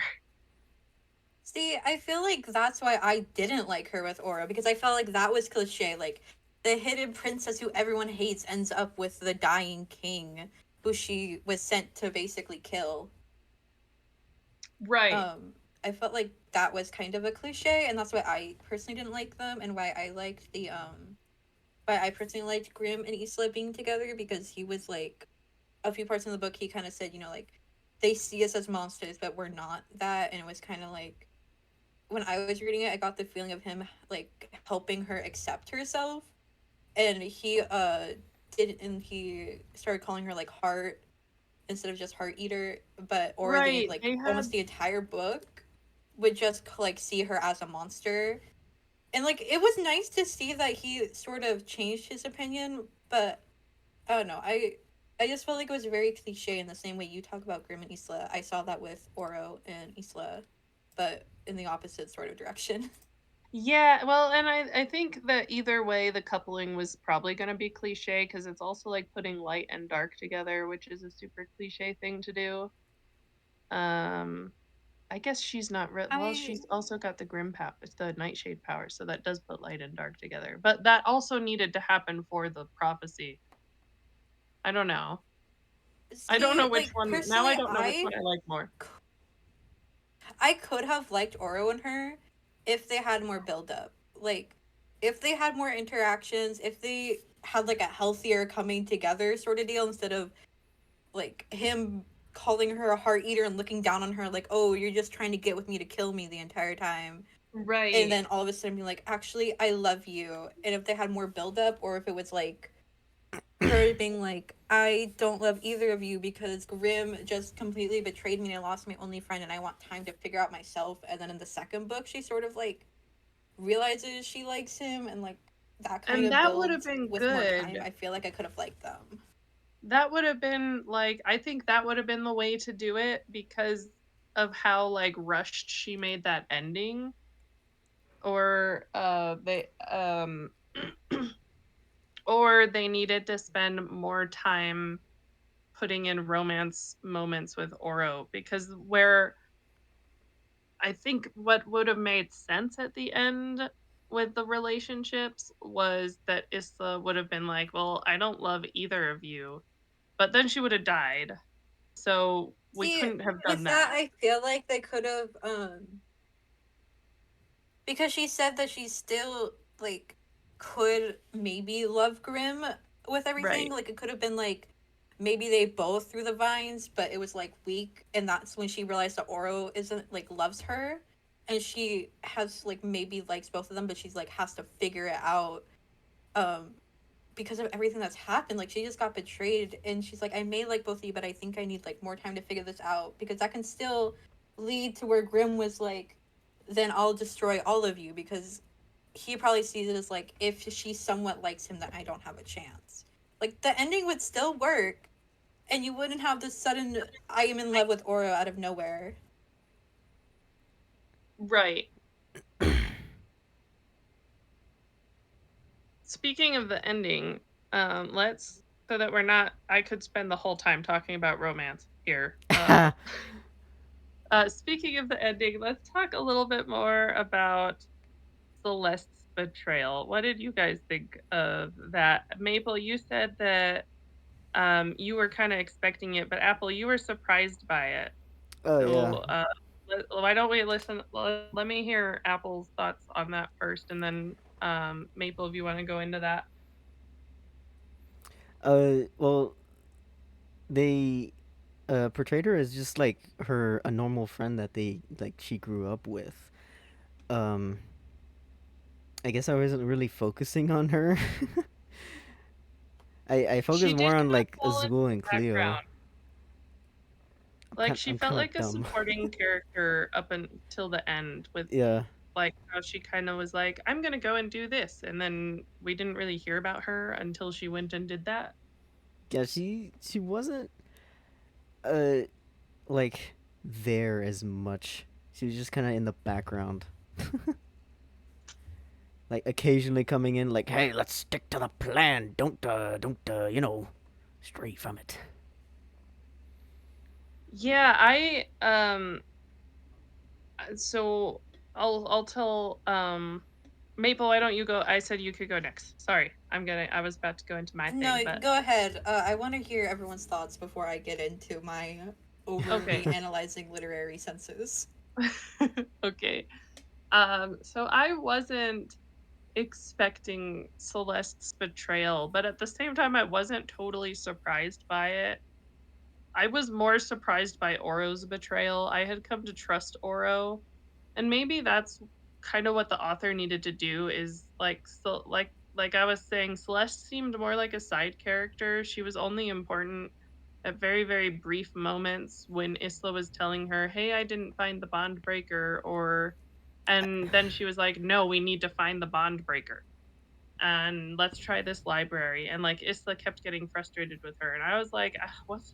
See, I feel like that's why I didn't like her with Aura, because I felt like that was cliche. Like, the hidden princess who everyone hates ends up with the dying king who she was sent to basically kill. Right. I felt like that was kind of a cliche, and that's why I personally didn't like them, and why I liked why I personally liked Grimm and Isla being together, because he was like, a few parts in the book he kind of said, you know, like, they see us as monsters, but we're not that. And it was kind of like, when I was reading it, I got the feeling of him like helping her accept herself, and he started calling her like Heart instead of just Heart Eater, but or the Right. like They almost had the entire book would just like see her as a monster. And like it was nice to see that he sort of changed his opinion, but I don't know. I just felt like it was very cliche in the same way you talk about Grim and Isla. I saw that with Oro and Isla, but in the opposite sort of direction. Yeah, well, and I think that either way, the coupling was probably going to be cliche because it's also like putting light and dark together, which is a super cliche thing to do. Um, I guess she's not well. I She's also got the grim power, the nightshade power, so that does put light and dark together. But that also needed to happen for the prophecy. I don't know. I don't see, know which like one. Now personally, I don't know which one I like more. I could have liked Oro and her if they had more build up. Like if they had more interactions, if they had like a healthier coming together sort of deal instead of like him calling her a heart eater and looking down on her like, "Oh, you're just trying to get with me to kill me the entire time." And Right. then all of a sudden being like, "Actually, I love you." And if they had more build up, or if it was like her being like, "I don't love either of you because Grim just completely betrayed me and I lost my only friend and I want time to figure out myself." And then in the second book, she sort of like realizes she likes him, and like that kind And of that would have builds been with more time. good. I feel like I could have liked them. That would have been like I think that would have been the way to do it because of how like rushed she made that ending. Or they or they needed to spend more time putting in romance moments with Oro because where I think what would have made sense at the end with the relationships was that Isla would have been like, "Well, I don't love either of you." But then she would have died. So we See, couldn't have done with that, that. I feel like they could have, because she said that she still like could maybe love Grim with everything. Right. Like it could have been like maybe they both threw the vines, but it was like weak, and that's when she realized that Oro isn't like loves her, and she has like maybe likes both of them, but she's like has to figure it out. Um, because of everything that's happened, like she just got betrayed, and she's like, I may like both of you, but I think I need like more time to figure this out because that can still lead to where Grim was like, then I'll destroy all of you, because he probably sees it as like, if she somewhat likes him, then I don't have a chance. Like the ending would still work, and you wouldn't have this sudden I am in love with Oro out of nowhere. Right. Speaking of the ending, let's so that we're not I could spend the whole time talking about romance here. Speaking of the ending, let's talk a little bit more about Celeste's betrayal. What did you guys think of that? Maple, you said that you were kind of expecting it, but Apple, you were surprised by it. Oh So yeah. why don't we listen? Let me hear Apple's thoughts on that first, and then Maple, if you want to go into that. Well, they portrayed her as just like her a normal friend that she grew up with. Um, I guess I wasn't really focusing on her. I She focused did more on kind of like fall in Azul the and Cleo. background. Like she I'm felt kind of like a dumb. supporting character up until the end with Yeah. like how she kind of was like, I'm gonna go and do this, and then we didn't really hear about her until she went and did that. Yeah, she wasn't uh like there as much. She was just kind of in the background. Like occasionally coming in like, "Hey, let's stick to the plan. Don't stray from it." Yeah, I so I'll tell Maple, why don't you go? I said you could go next. Sorry. I was about to go into my No, thing, but go ahead. I want to hear everyone's thoughts before I get into my overly okay. analyzing literary senses. Okay. So I wasn't expecting Celeste's betrayal, but at the same time I wasn't totally surprised by it. I was more surprised by Oro's betrayal. I had come to trust Oro, and maybe that's kind of what the author needed to do is like I was saying, Celeste seemed more like a side character. She was only important at very, very brief moments when Isla was telling her, "Hey, I didn't find the bond breaker," or and then she was like, "No, we need to find the bond breaker. And let's try this library." And like Isla kept getting frustrated with her, and I was like, "Ah, what's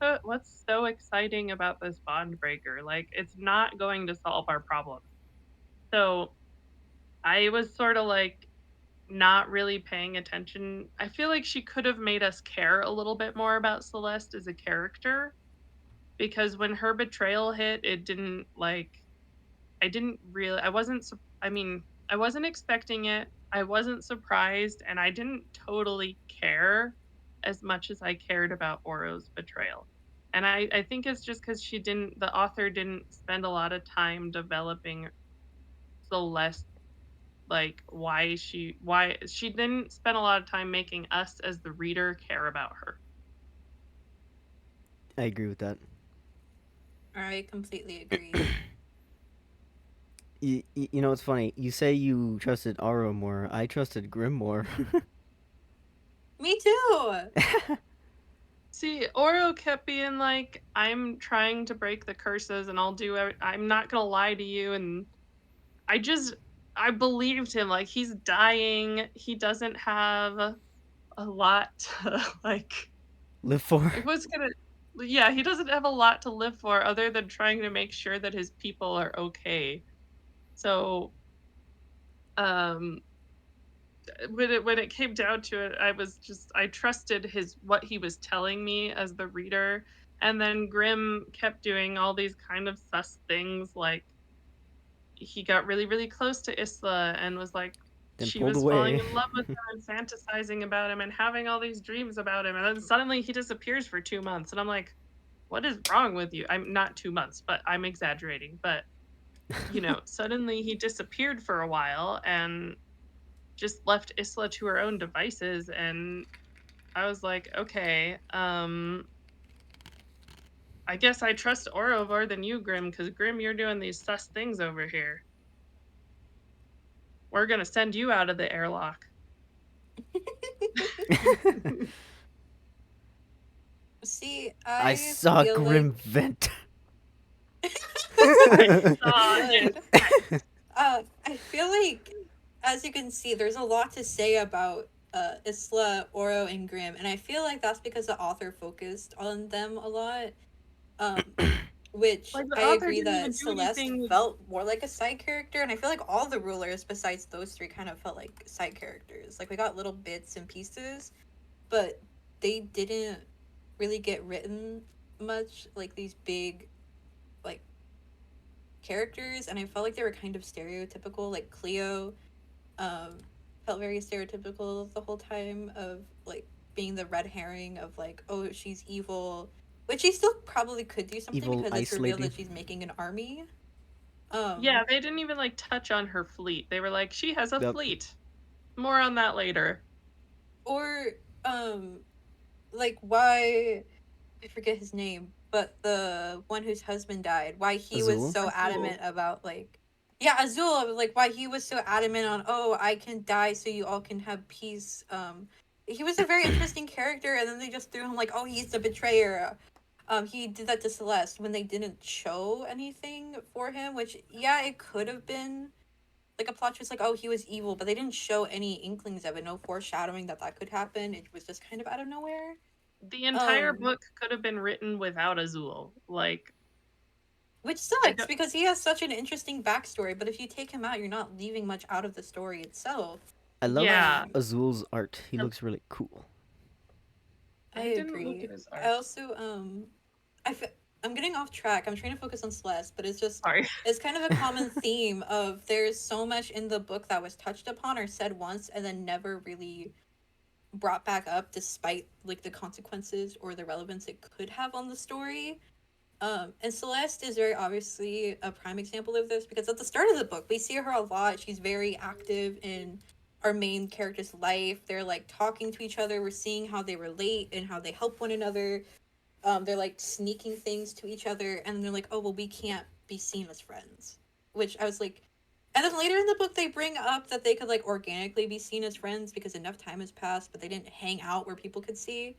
so exciting about this bond breaker? Like it's not going to solve our problems." So I was sort of like not really paying attention. I feel like she could have made us care a little bit more about Celeste as a character, because when her betrayal hit, it didn't like I didn't really I wasn't sup- I mean, I wasn't expecting it. I wasn't surprised, and I didn't totally care as much as I cared about Oro's betrayal. And I think it's just because the author didn't spend a lot of time developing Celeste, like why she didn't spend a lot of time making us as the reader care about her. I agree with that. I completely agree. You know what's funny? You say you trusted Aro more. I trusted Grim more. Me too. See, Oro kept being like, "I'm trying to break the curses, and I'm not gonna lie to you." And I just, I believed him. Like, he's dying. He doesn't have a lot to, like, Live for. what's gonna, yeah, he doesn't have a lot to live for other than trying to make sure that his people are okay. So, um, when it came down to it, I trusted what he was telling me as the reader, and then Grimm kept doing all these kind of sus things, like he got really really close to Isla and was like Then she pulled was falling away. in love with him and fantasizing about him and having all these dreams about him, and then suddenly he disappears for 2 months, and I'm like, what is wrong with you? I'm not 2 months, but I'm exaggerating, but suddenly he disappeared for a while and just left Isla to her own devices, and I was like, okay, I guess I trust Oro more than you, Grim, because Grim, you're doing these sus things over here. We're gonna send you out of the airlock. See, I I saw feel Grim like vent. I saw good. it. I feel like, as you can see, there's a lot to say about Isla, Oro, and Grimm, and I feel like that's because the author focused on them a lot. Um, which Like the I author agree didn't that even do Celeste anything. felt more like a side character, and I feel like all the rulers besides those three kind of felt like side characters. Like we got little bits and pieces, but they didn't really get written much like these big like characters, and I felt like they were kind of stereotypical. Like Cleo, felt very stereotypical the whole time of like being the red herring of like, oh, she's evil, which she still probably could do something Evil because it's ice revealed lady. that she's making an army. Yeah, they didn't even like touch on her fleet. They were like, she has a Yep. fleet. More on that later. Or um like why I forget his name, but the one whose husband died, why he was Azul. so Azul. adamant about like, yeah, Azul, like why he was so adamant on, oh, I can die so you all can have peace. He was a very interesting character, and then they just threw him like, oh, he's the betrayer. He did that to Celeste when they didn't show anything for him, which yeah, it could have been like a plot twist, like oh, he was evil, but they didn't show any inklings of it, no foreshadowing that that could happen. It was just kind of out of nowhere. The entire Um, book could have been written without Azul. Like, Which I sucks don't. because he has such an interesting backstory, but if you take him out, you're not leaving much out of the story itself. I love Yeah, Um, Azul's art. He um, looks really cool. I I didn't look agree. at his I art. also I f- I'm getting off track. I'm trying to focus on Celeste, but Sorry. it's kind of a common theme of there's so much in the book that was touched upon or said once and then never really brought back up despite like the consequences or the relevance it could have on the story. And Celeste is very obviously a prime example of this because at the start of the book, we see her a lot. She's very active in our main character's life. They're like talking to each other. We're seeing how they relate and how they help one another. they're like sneaking things to each other, and they're like, oh well, we can't be seen as friends, which I was like. And then later in the book, they bring up that they could like organically be seen as friends because enough time has passed, but they didn't hang out where people could see.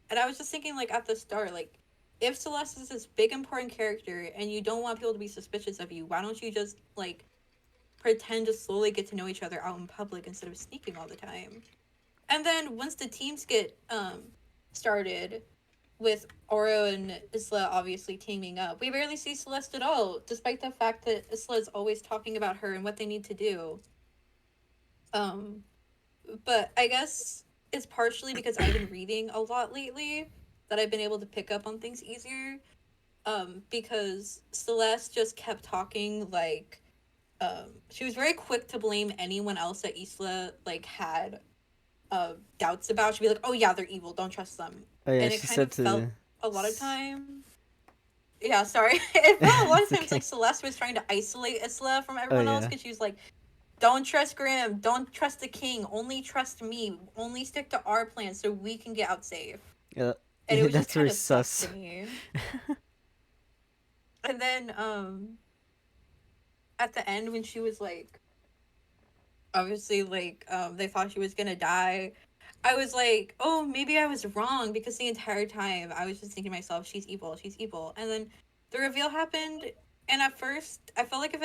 And I was just thinking, like, at the start, like, if Celeste is this big important character and you don't want people to be suspicious of you, why don't you just like pretend to slowly get to know each other out in public instead of sneaking all the time? And then once the teams get started, with Oro and Isla obviously teaming up, we barely see Celeste at all, despite the fact that Isla is always talking about her and what they need to do. But I guess it's partially because I've been reading a lot lately that I've been able to pick up on things easier. Because Celeste just kept talking like, she was very quick to blame anyone else that Isla like had doubts about. She'd be like, "Oh yeah, they're evil. Don't trust them." Oh yeah, And it she kind said of to. felt a lot of time. Yeah, sorry. It felt a lot of It's times okay. like Celeste was trying to isolate Isla from Oh everyone else yeah. because she was like, "Don't trust Grimm. Don't trust the king. Only trust me. Only stick to our plan so we can get out safe." Yeah, And it was just that's kind very of sus sus. to me. And then at the end when she was like, obviously like they thought she was gonna die, I was like, oh, maybe I was wrong, because the entire time I was just thinking to myself, she's evil, she's evil. And then the reveal happened, and at first I felt like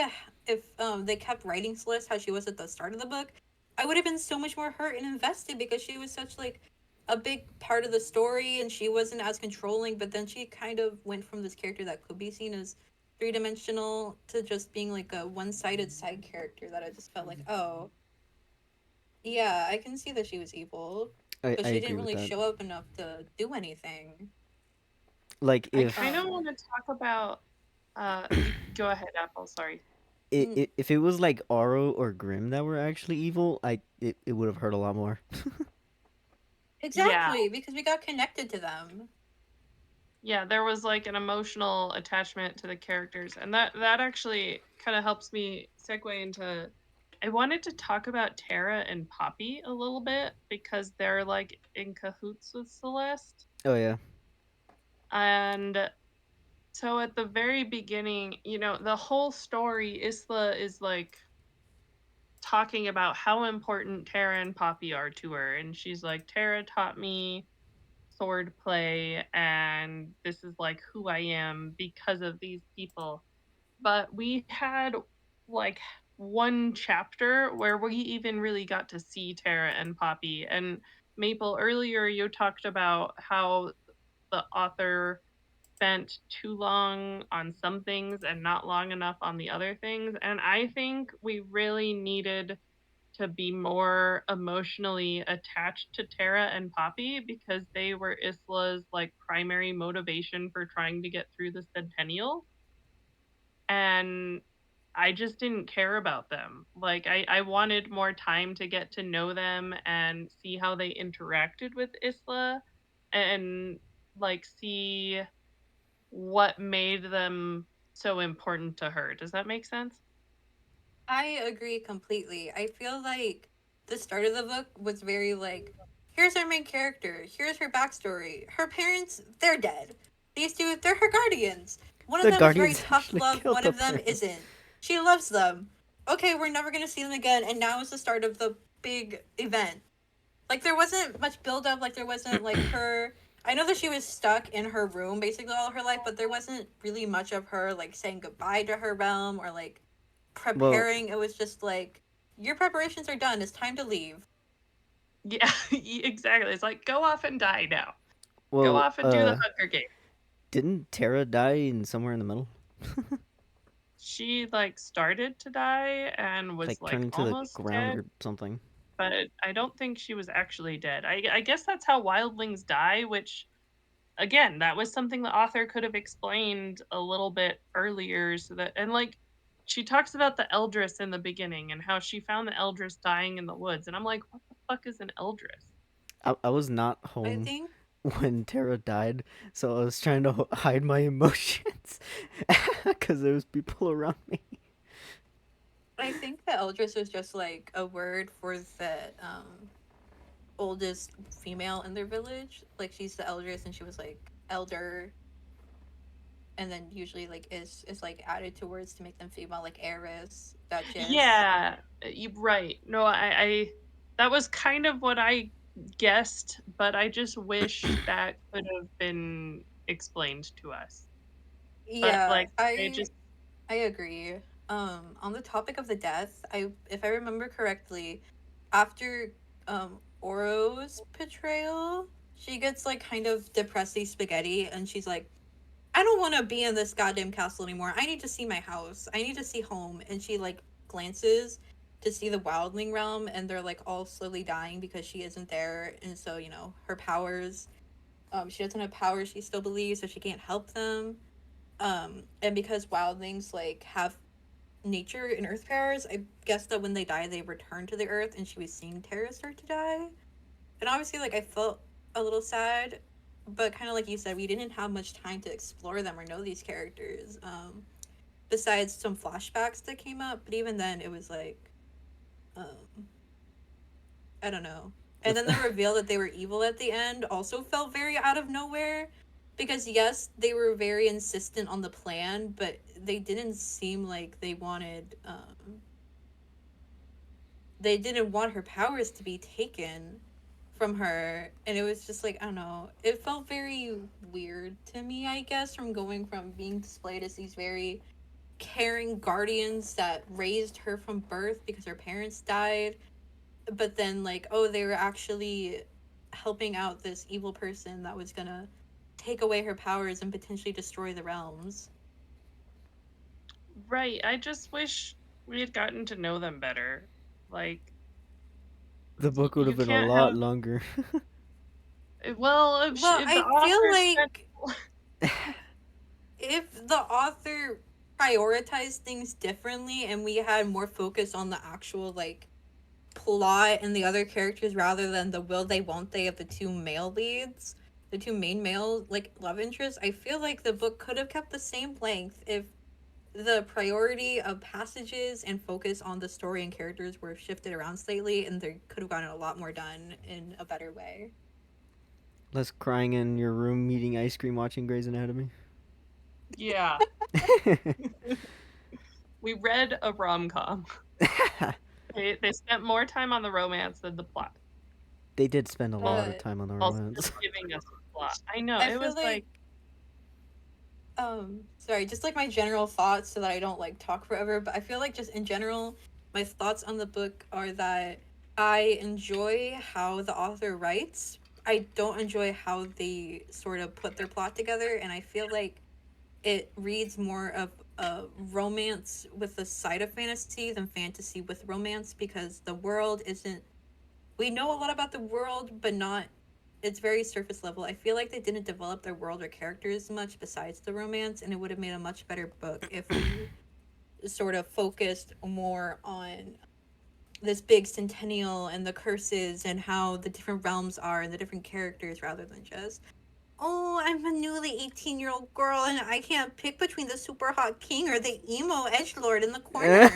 if they kept writing Celeste how she was at the start of the book, I would have been so much more hurt and invested, because she was such like a big part of the story and she wasn't as controlling. But then she kind of went from this character that could be seen as three-dimensional to just being like a one-sided side character that I just felt like, oh yeah, I can see that she was evil, but I she agree didn't with really that. show up enough to do anything. Like I if kind of Um, want to talk about. Go ahead, Apple. Sorry. if it was like Aro or Grim that were actually evil, it would have hurt a lot more. Yeah, exactly, because we got connected to them. yeah. There was like an emotional attachment to the characters, and that actually kind of helps me segue into. I wanted to talk about Tara and Poppy a little bit because they're like in cahoots with Celeste, Oh yeah. and so at the very beginning, the whole story, Isla is like talking about how important Tara and Poppy are to her. And she's like, Tara taught me sword play, and this is like who I am because of these people. But we had like one chapter where we even really got to see Tara and Poppy. And Maple, earlier you talked about how the author spent too long on some things and not long enough on the other things. And I think we really needed to be more emotionally attached to Tara and Poppy because they were Isla's like primary motivation for trying to get through the Centennial. And I just didn't care about them. Like I wanted more time to get to know them and see how they interacted with Isla and like see what made them so important to her. Does that make sense? I agree completely. I feel like the start of the book was very like, here's our main character, here's her backstory. Her parents, they're dead. These two, they're her guardians. One of The them is very Guardians tough actually love, killed one the of them parents. isn't. She loves them. Okay, we're never gonna see them again, and now is the start of the big event. Like there wasn't much build up, like there wasn't like her, I know that she was stuck in her room basically all her life, but there wasn't really much of her like saying goodbye to her realm or like Well, preparing. It was just like, your preparations are done, it's time to leave. Yeah, exactly. It's like go off and die now. Go well, off and do the Hunger Games. didn't Tara die in somewhere in the middle? She like started to die and was Like like turning to the almost ground dead, or something. but I don't think she was actually dead. I guess that's how wildlings die, which again, that was something the author could have explained a little bit earlier so that and like she talks about the Eldris in the beginning and how she found the Eldris dying in the woods and I'm like, what the fuck is an Eldris? I was not I home think when Tara died, so I was trying to hide my emotions because there was people around me. I think the Eldris was just like a word for the oldest female in their village. Like she's the Eldris and she was like elder, and then usually like is like added to words to make them female, like heiress, duchess. Yeah, right. No, I that was kind of what I guessed, but I just wish that could have been explained to us. But Yeah, like, I agree. On the topic of the death, if I remember correctly, after Oro's betrayal, she gets like kind of depressy spaghetti, and she's like, I don't want to be in this goddamn castle anymore. I need to see my house. I need to see home. And she like glances to see the wildling realm, and they're like all slowly dying because she isn't there. And so, you know, her powers, she doesn't have powers she still believes, so she can't help them. And because wildlings like have nature and earth powers, I guess that when they die they return to the earth, and she was seeing Terra start to die. And obviously, like, I felt a little sad, but kind of like you said, we didn't have much time to explore them or know these characters, besides some flashbacks that came up. But even then, it was like, um, I don't know. And then the reveal that they were evil at the end also felt very out of nowhere. Because, yes, they were very insistent on the plan, but they didn't seem like they wanted, they didn't want her powers to be taken from her. And it was just like, I don't know, it felt very weird to me, I guess, from going from being displayed as these very caring guardians that raised her from birth because her parents died, but then like, oh, they were actually helping out this evil person that was gonna take away her powers and potentially destroy the realms. right. I just wish we had gotten to know them better. Like, The book would you have been a can't lot have. longer. Well, Well, if the I feel author spent. like if the author prioritized things differently and we had more focus on the actual like plot and the other characters rather than the will they won't they of the two male leads, the two main male like love interests, I feel like the book could have kept the same length if the priority of passages and focus on the story and characters were shifted around slightly, and they could have gotten a lot more done in a better way. Less crying in your room, eating ice cream, watching Grey's Anatomy. Yeah, we read a rom com. They spent more time on the romance than the plot. They did spend a lot of But time on the While romance. still giving us the plot. I know, I it feel was like. sorry, just like my general thoughts so that I don't like talk forever, but I feel like just in general, my thoughts on the book are that I enjoy how the author writes. I don't enjoy how they sort of put their plot together, and I feel like it reads more of a romance with a side of fantasy than fantasy with romance, because the world isn't, we know a lot about the world, but not, it's very surface level. I feel like they didn't develop their world or characters much besides the romance, and it would have made a much better book if we sort of focused more on this big centennial and the curses and how the different realms are and the different characters, rather than just, oh, I'm a newly 18-year-old girl and I can't pick between the super hot king or the emo edgelord in the corner.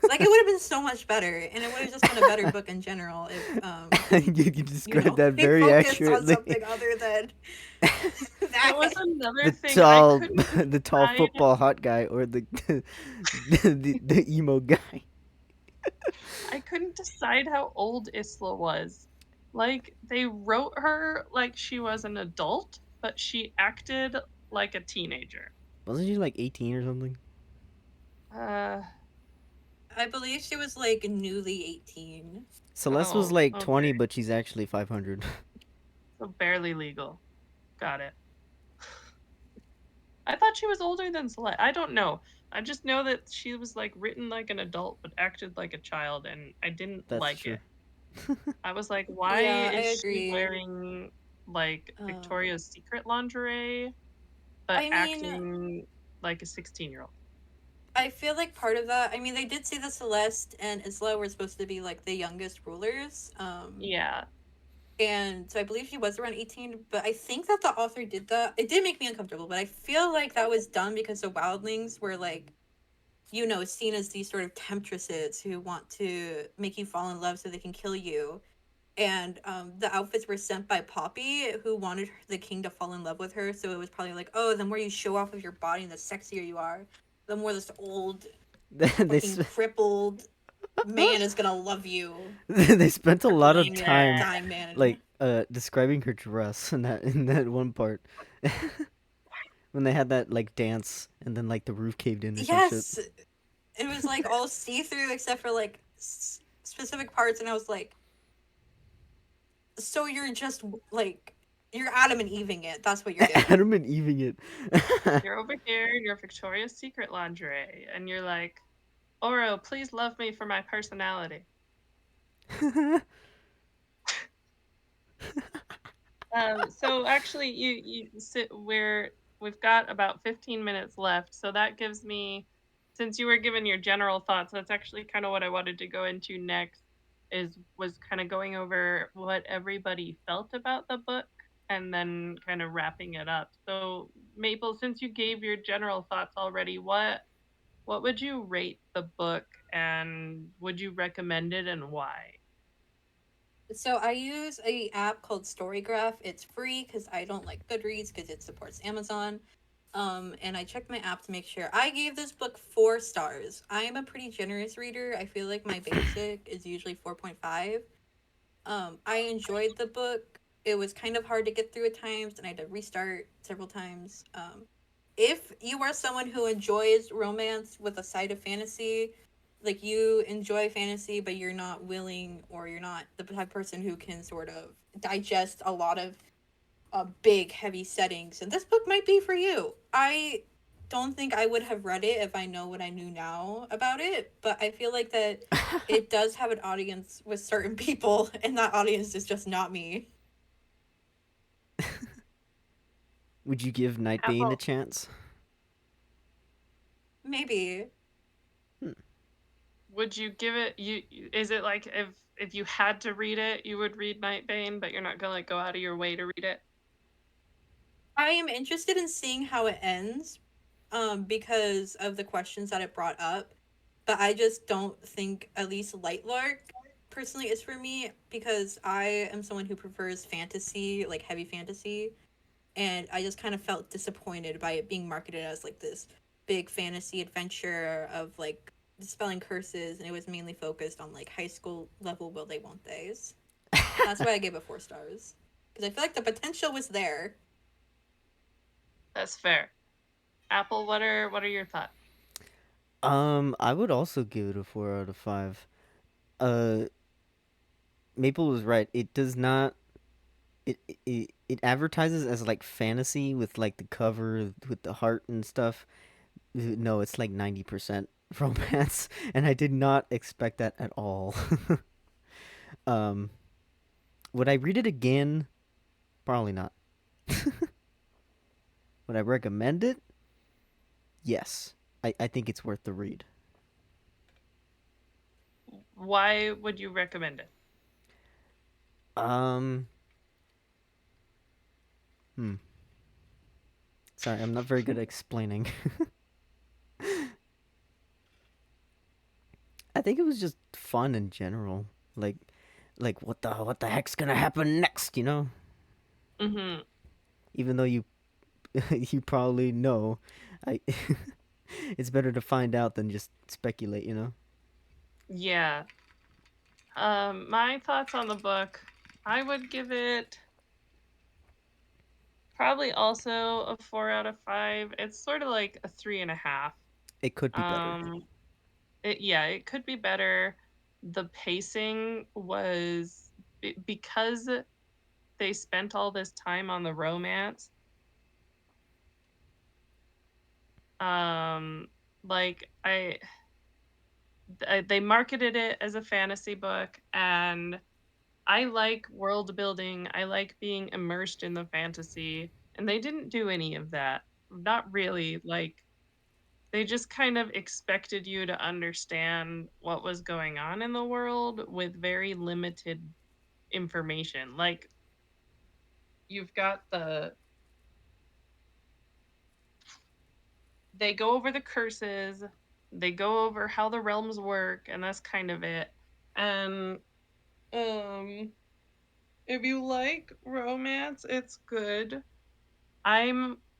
Like, it would have been so much better, and it would have just been a better book in general if You described that they very focused on accurately. something other than That that. was another The thing I tall, couldn't the tall decide. football hot guy, or the emo guy. I couldn't decide how old Isla was. Like, they wrote her like she was an adult, but she acted like a teenager. Wasn't she like 18 or something? Uh, I believe she was like newly 18. Celeste was oh, like 20, okay. but she's actually 500. So barely legal. Got it. I thought she was older than Celeste. I don't know. I just know that she was like written like an adult but acted like a child, and I didn't That's like true. it. I was like, why Yeah, I is she agree. wearing like Um, Victoria's Secret lingerie but I mean, acting like a 16-year-old? I feel like part of that, I mean, they did say that Celeste and Isla were supposed to be like the youngest rulers. Yeah. And so I believe she was around 18, but I think that the author did that. It did make me uncomfortable, but I feel like that was done because the wildlings were like, you know, seen as these sort of temptresses who want to make you fall in love so they can kill you. and the outfits were sent by Poppy, who wanted the king to fall in love with her. So it was probably like, oh, the more you show off of your body, the sexier you are, the more this old they fucking crippled man is gonna love you. they spent a lot of time Dying man. like describing her dress in that one part. When they had that like dance and then like the roof caved in or some shit. Yes, it was like all see through except for like specific parts, and I was like, so you're just like you're Adam and Eving it. That's what you're doing. Adam and Eving it. You're over here in your Victoria's Secret lingerie, and you're like, Oro, please love me for my personality. So actually, you sit where we've got about 15 minutes left. So that gives me, since you were given your general thoughts, that's actually kind of what I wanted to go into next. Was kind of going over what everybody felt about the book, and then kind of wrapping it up. So Maple, since you gave your general thoughts already, what would you rate the book, and would you recommend it, and why? So I use a app called Storygraph. It's free because I don't like Goodreads because it supports Amazon. And I checked my app to make sure. I gave this book 4 stars. I am a pretty generous reader. I feel like my basic is usually 4.5. I enjoyed the book. It was kind of hard to get through at times, and I had to restart several times. If you are someone who enjoys romance with a side of fantasy, like you enjoy fantasy, but you're not willing, or you're not the type of person who can sort of digest a lot of big, heavy settings, and this book might be for you. I don't think I would have read it if I know what I knew now about it, but I feel like that it does have an audience with certain people, and that audience is just not me. Would you give Nightbane a chance? Maybe. Would you give it? Is it like if you had to read it, you would read Nightbane, but you're not gonna like go out of your way to read it? I am interested in seeing how it ends, because of the questions that it brought up. But I just don't think at least Lightlark personally is for me, because I am someone who prefers fantasy, like heavy fantasy, and I just kind of felt disappointed by it being marketed as like this big fantasy adventure of like dispelling curses, and it was mainly focused on like high school level will they won't they's. That's why I gave it 4 stars, because I feel like the potential was there. That's fair. Apple, what are your thoughts? I would also give it a 4 out of 5. Uh, Maple was right. It does not. It advertises as like fantasy with like the cover with the heart and stuff. No, it's like 90% romance, and I did not expect that at all. um, would I read it again? Probably not. Would I recommend it? Yes. I think it's worth the read. Why would you recommend it? Hmm. Sorry, I'm not very good at explaining. I think it was just fun in general. Like what the heck's gonna happen next, you know? Mm-hmm. Even though you you probably know, I it's better to find out than just speculate, you know? Yeah. My thoughts on the book, I would give it probably also a 4 out of 5. It's sort of like a 3.5. It could be better. It could be better. The pacing was because they spent all this time on the romance. Like they marketed it as a fantasy book, and I like world building. I like being immersed in the fantasy, and they didn't do any of that. Not really. Like they just kind of expected you to understand what was going on in the world with very limited information. Like you've got they go over the curses, they go over how the realms work, and that's kind of it. And um If you like romance, it's good.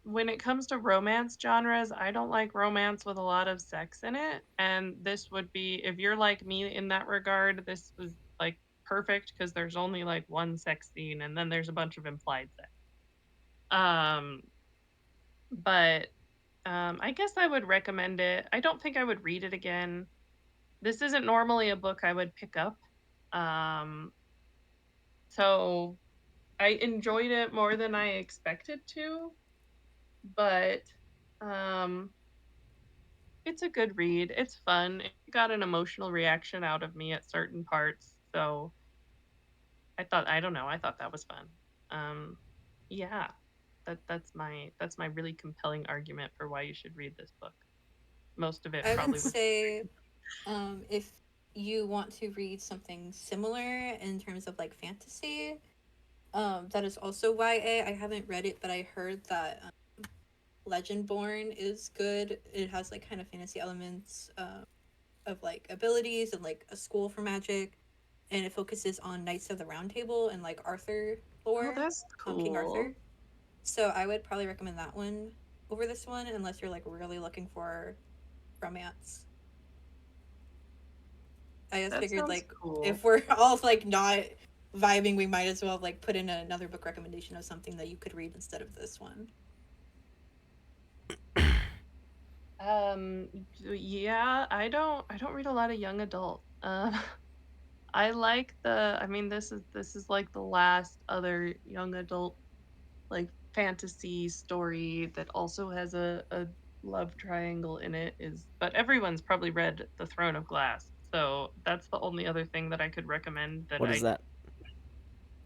When it comes to romance genres, I don't like romance with a lot of sex in it. And this would be, if you're like me in that regard, this was like perfect because there's only like one sex scene and then there's a bunch of implied sex. Um, but I guess I would recommend it. I don't think I would read it again. This isn't normally a book I would pick up. Um, so I enjoyed it more than I expected to, but um it's a good read. It's fun. It got an emotional reaction out of me at certain parts. So I don't know, I thought that was fun. Um yeah. That's my really compelling argument for why you should read this book. Most of it I would probably was say, if you want to read something similar in terms of like fantasy, that is also YA. I haven't read it, but I heard that Legendborn is good. It has like kind of fantasy elements of like abilities and like a school for magic, and it focuses on Knights of the Round Table and like Arthur Oh, lore, that's King cool. Arthur. So I would probably recommend that one over this one, unless you're like really looking for romance. I just That figured sounds like cool. if we're all like not vibing, we might as well like put in another book recommendation of something that you could read instead of this one. Yeah, I don't read a lot of young adult. I mean this is like the last other young adult like fantasy story that also has a love triangle in it is, but everyone's probably read The Throne of Glass. So that's the only other thing that I could recommend that What is that?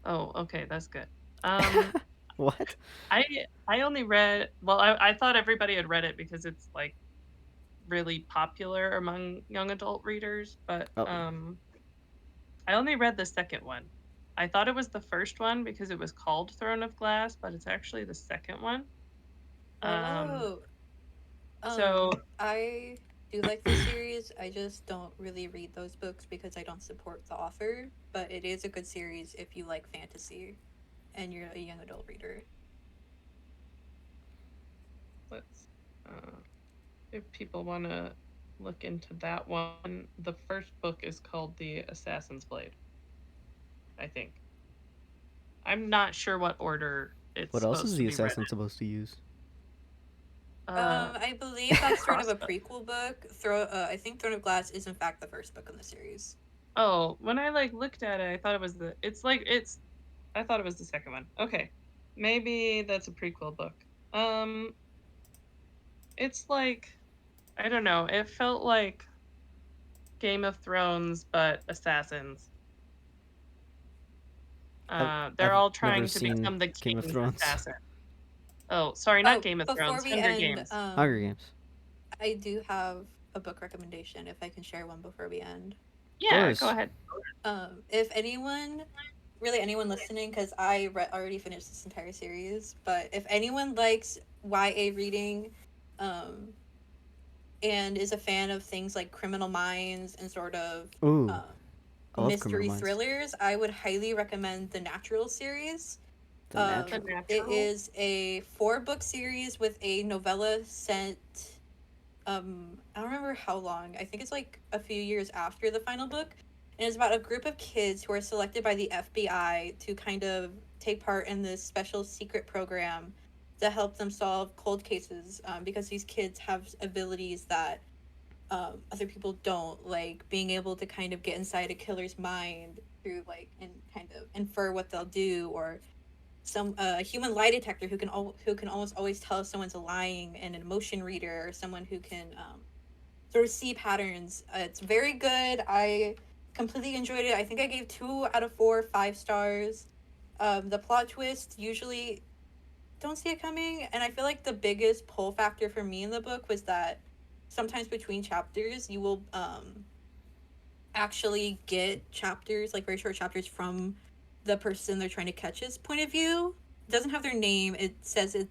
oh, okay, that's good. Um What? I I only read, well, I thought everybody had read it because it's like really popular among young adult readers, but Oh, I only read the second one. I thought it was the first one because it was called Throne of Glass, but it's actually the second one. Um, Oh, so I do like this series. I just don't really read those books because I don't support the author. But it is a good series if you like fantasy and you're a young adult reader. let's, if people want to look into that one, the first book is called The Assassin's Blade, I think. I'm not sure what order it's what else is supposed to the be read assassin supposed to use? in. I believe that's sort of a Crossbow. prequel book. I think Throne of Glass is in fact the first book in the series. Oh, when I like looked at it, I thought it was I thought it was the second one. Okay. Maybe that's a prequel book. Um, it's like, I don't know, it felt like Game of Thrones, but assassins. I've They're I've all never trying to seen become the Game of king's Thrones. assassin. Oh, sorry, not Oh, Game of before Thrones, we Hunger end, Games. Hunger Games. I do have a book recommendation if I can share one before we end. Of Yeah, go course. ahead. If anyone, really anyone listening, because I already finished this entire series, but if anyone likes YA reading, um, and is a fan of things like Criminal Minds and sort of Ooh, um, I love Criminal mystery Minds. thrillers, I would highly recommend the Natural series. The The Natural. It Natural. is a 4-book series with a novella set. I don't remember how long. I think it's like a few years after the final book, and it's about a group of kids who are selected by the FBI to kind of take part in this special secret program to help them solve cold cases. Because these kids have abilities that other people don't, like being able to kind of get inside a killer's mind through like and kind of infer what they'll do, or some human lie detector who can almost always tell if someone's lying, and an emotion reader, or someone who can sort of see patterns. It's very good. I completely enjoyed it. I think I gave 2 out of 4 5 stars. The plot twist usually don't see it coming, and I feel like the biggest pull factor for me in the book was that sometimes between chapters you will actually get chapters, like very short chapters, from the person they're trying to catch's point of view. It doesn't have their name. It says it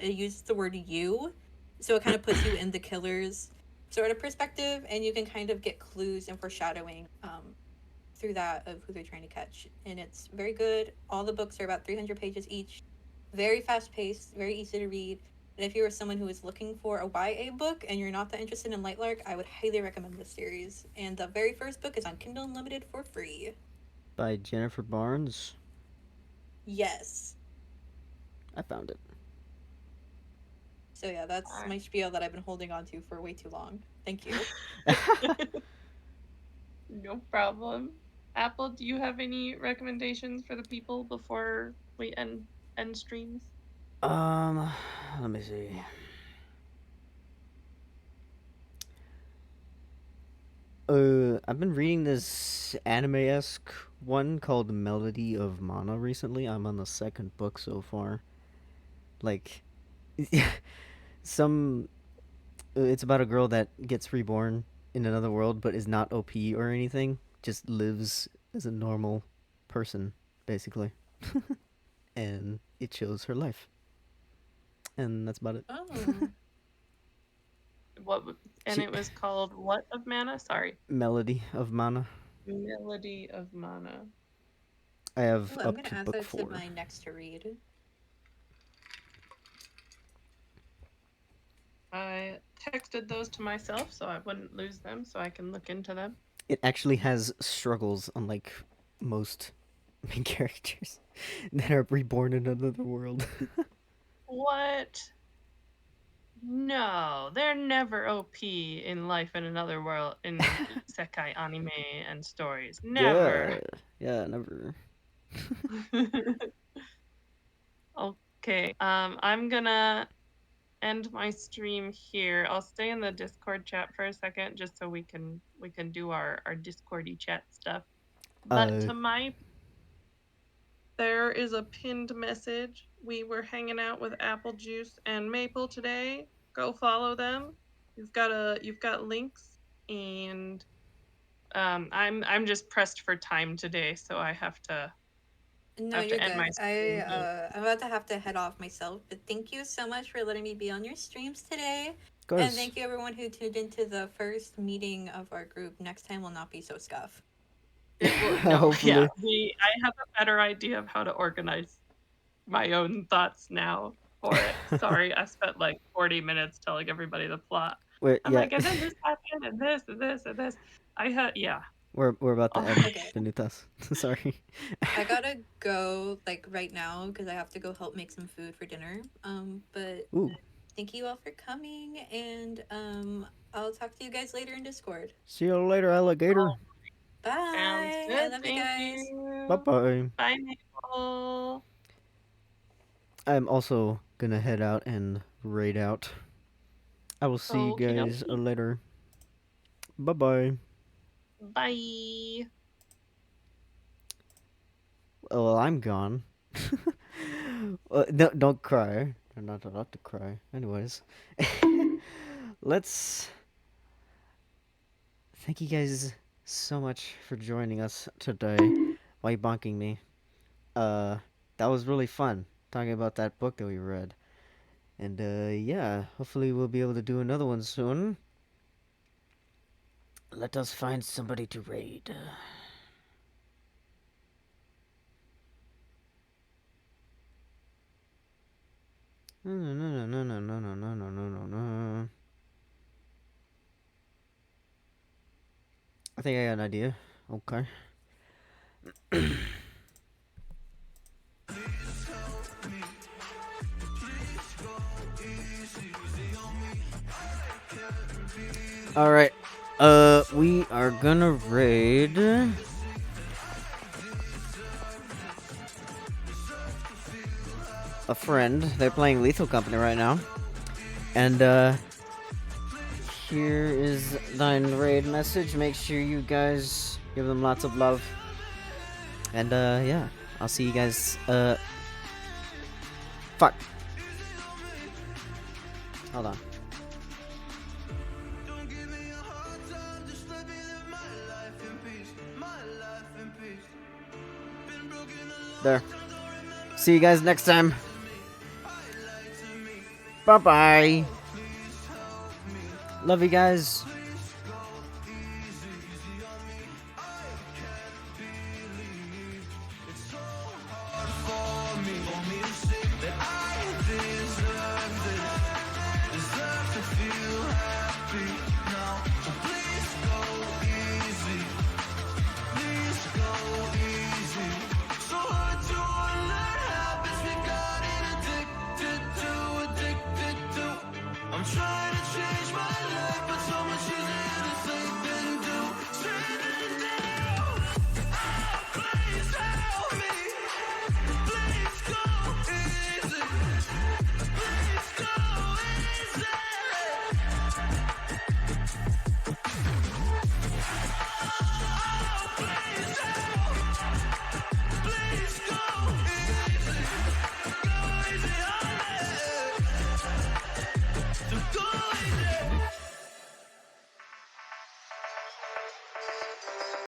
uses the word you, so it kind of puts you in the killer's sort of perspective, and you can kind of get clues and foreshadowing through that of who they're trying to catch, and it's very good. All the books are about 300 pages each, very fast paced, very easy to read. And if you are someone who is looking for a YA book and you're not that interested in Lightlark, I would highly recommend this series. And the very first book is on Kindle Unlimited for free. By Jennifer Barnes. Yes. I found it. So yeah, that's my spiel that I've been holding on to for way too long. Thank you. No problem. Apple, do you have any recommendations for the people before we end streams? Let me see. I've been reading this anime-esque one called Melody of Mana recently. I'm on the second book so far. Like, it's about a girl that gets reborn in another world but is not OP or anything. Just lives as a normal person, basically. And it shows her life. And that's about it. Oh. It was called what of Mana? Sorry. Melody of Mana. Melody of Mana. I have I'm up gonna to add book that 4. to my next to read. I texted those to myself so I wouldn't lose them, so I can look into them. It actually has struggles, unlike most main characters that are reborn in another world. What? No, they're never OP in Life in Another World in isekai anime and stories. Never. Yeah, never. Okay, I'm gonna end my stream here. I'll stay in the Discord chat for a second just so we can do our Discordy chat stuff. But there is a pinned message. We were hanging out with Apple Juice and Maple today. Go follow them. You've got links, and I'm just pressed for time today, so I have to. No, have you're to end my good. stream. I'm about to have to head off myself, but thank you so much for letting me be on your streams today. Of course. And thank you everyone who tuned into the first meeting of our group. Next time will not be so scuff. Hopefully. Yeah, I have a better idea of how to organize my own thoughts now for it. Sorry, I spent like 40 minutes telling everybody the plot. I'm like, and then this happened, and this, and this, and this. We're about to end Benitez. Sorry. I gotta go like right now because I have to go help make some food for dinner. But thank you all for coming, and I'll talk to you guys later in Discord. See you later, alligator. Bye. I love you guys. Bye-bye. Bye, Maple. I'm also gonna head out and raid out. I will see you guys later. Bye-bye. Bye. Well, I'm gone. No, don't cry. I'm not allowed to cry. Anyways. Thank you guys so much for joining us today. Why you bonking me? That was really fun, talking about that book that we read. And, yeah, hopefully we'll be able to do another one soon. Let us find somebody to raid. No. I think I got an idea. Okay. Alright. We are gonna raid a friend. They're playing Lethal Company right now. And, here is thine raid message. Make sure you guys give them lots of love. And, yeah. I'll see you guys, fuck. Hold on. There. See you guys next time. Bye-bye. Love you guys.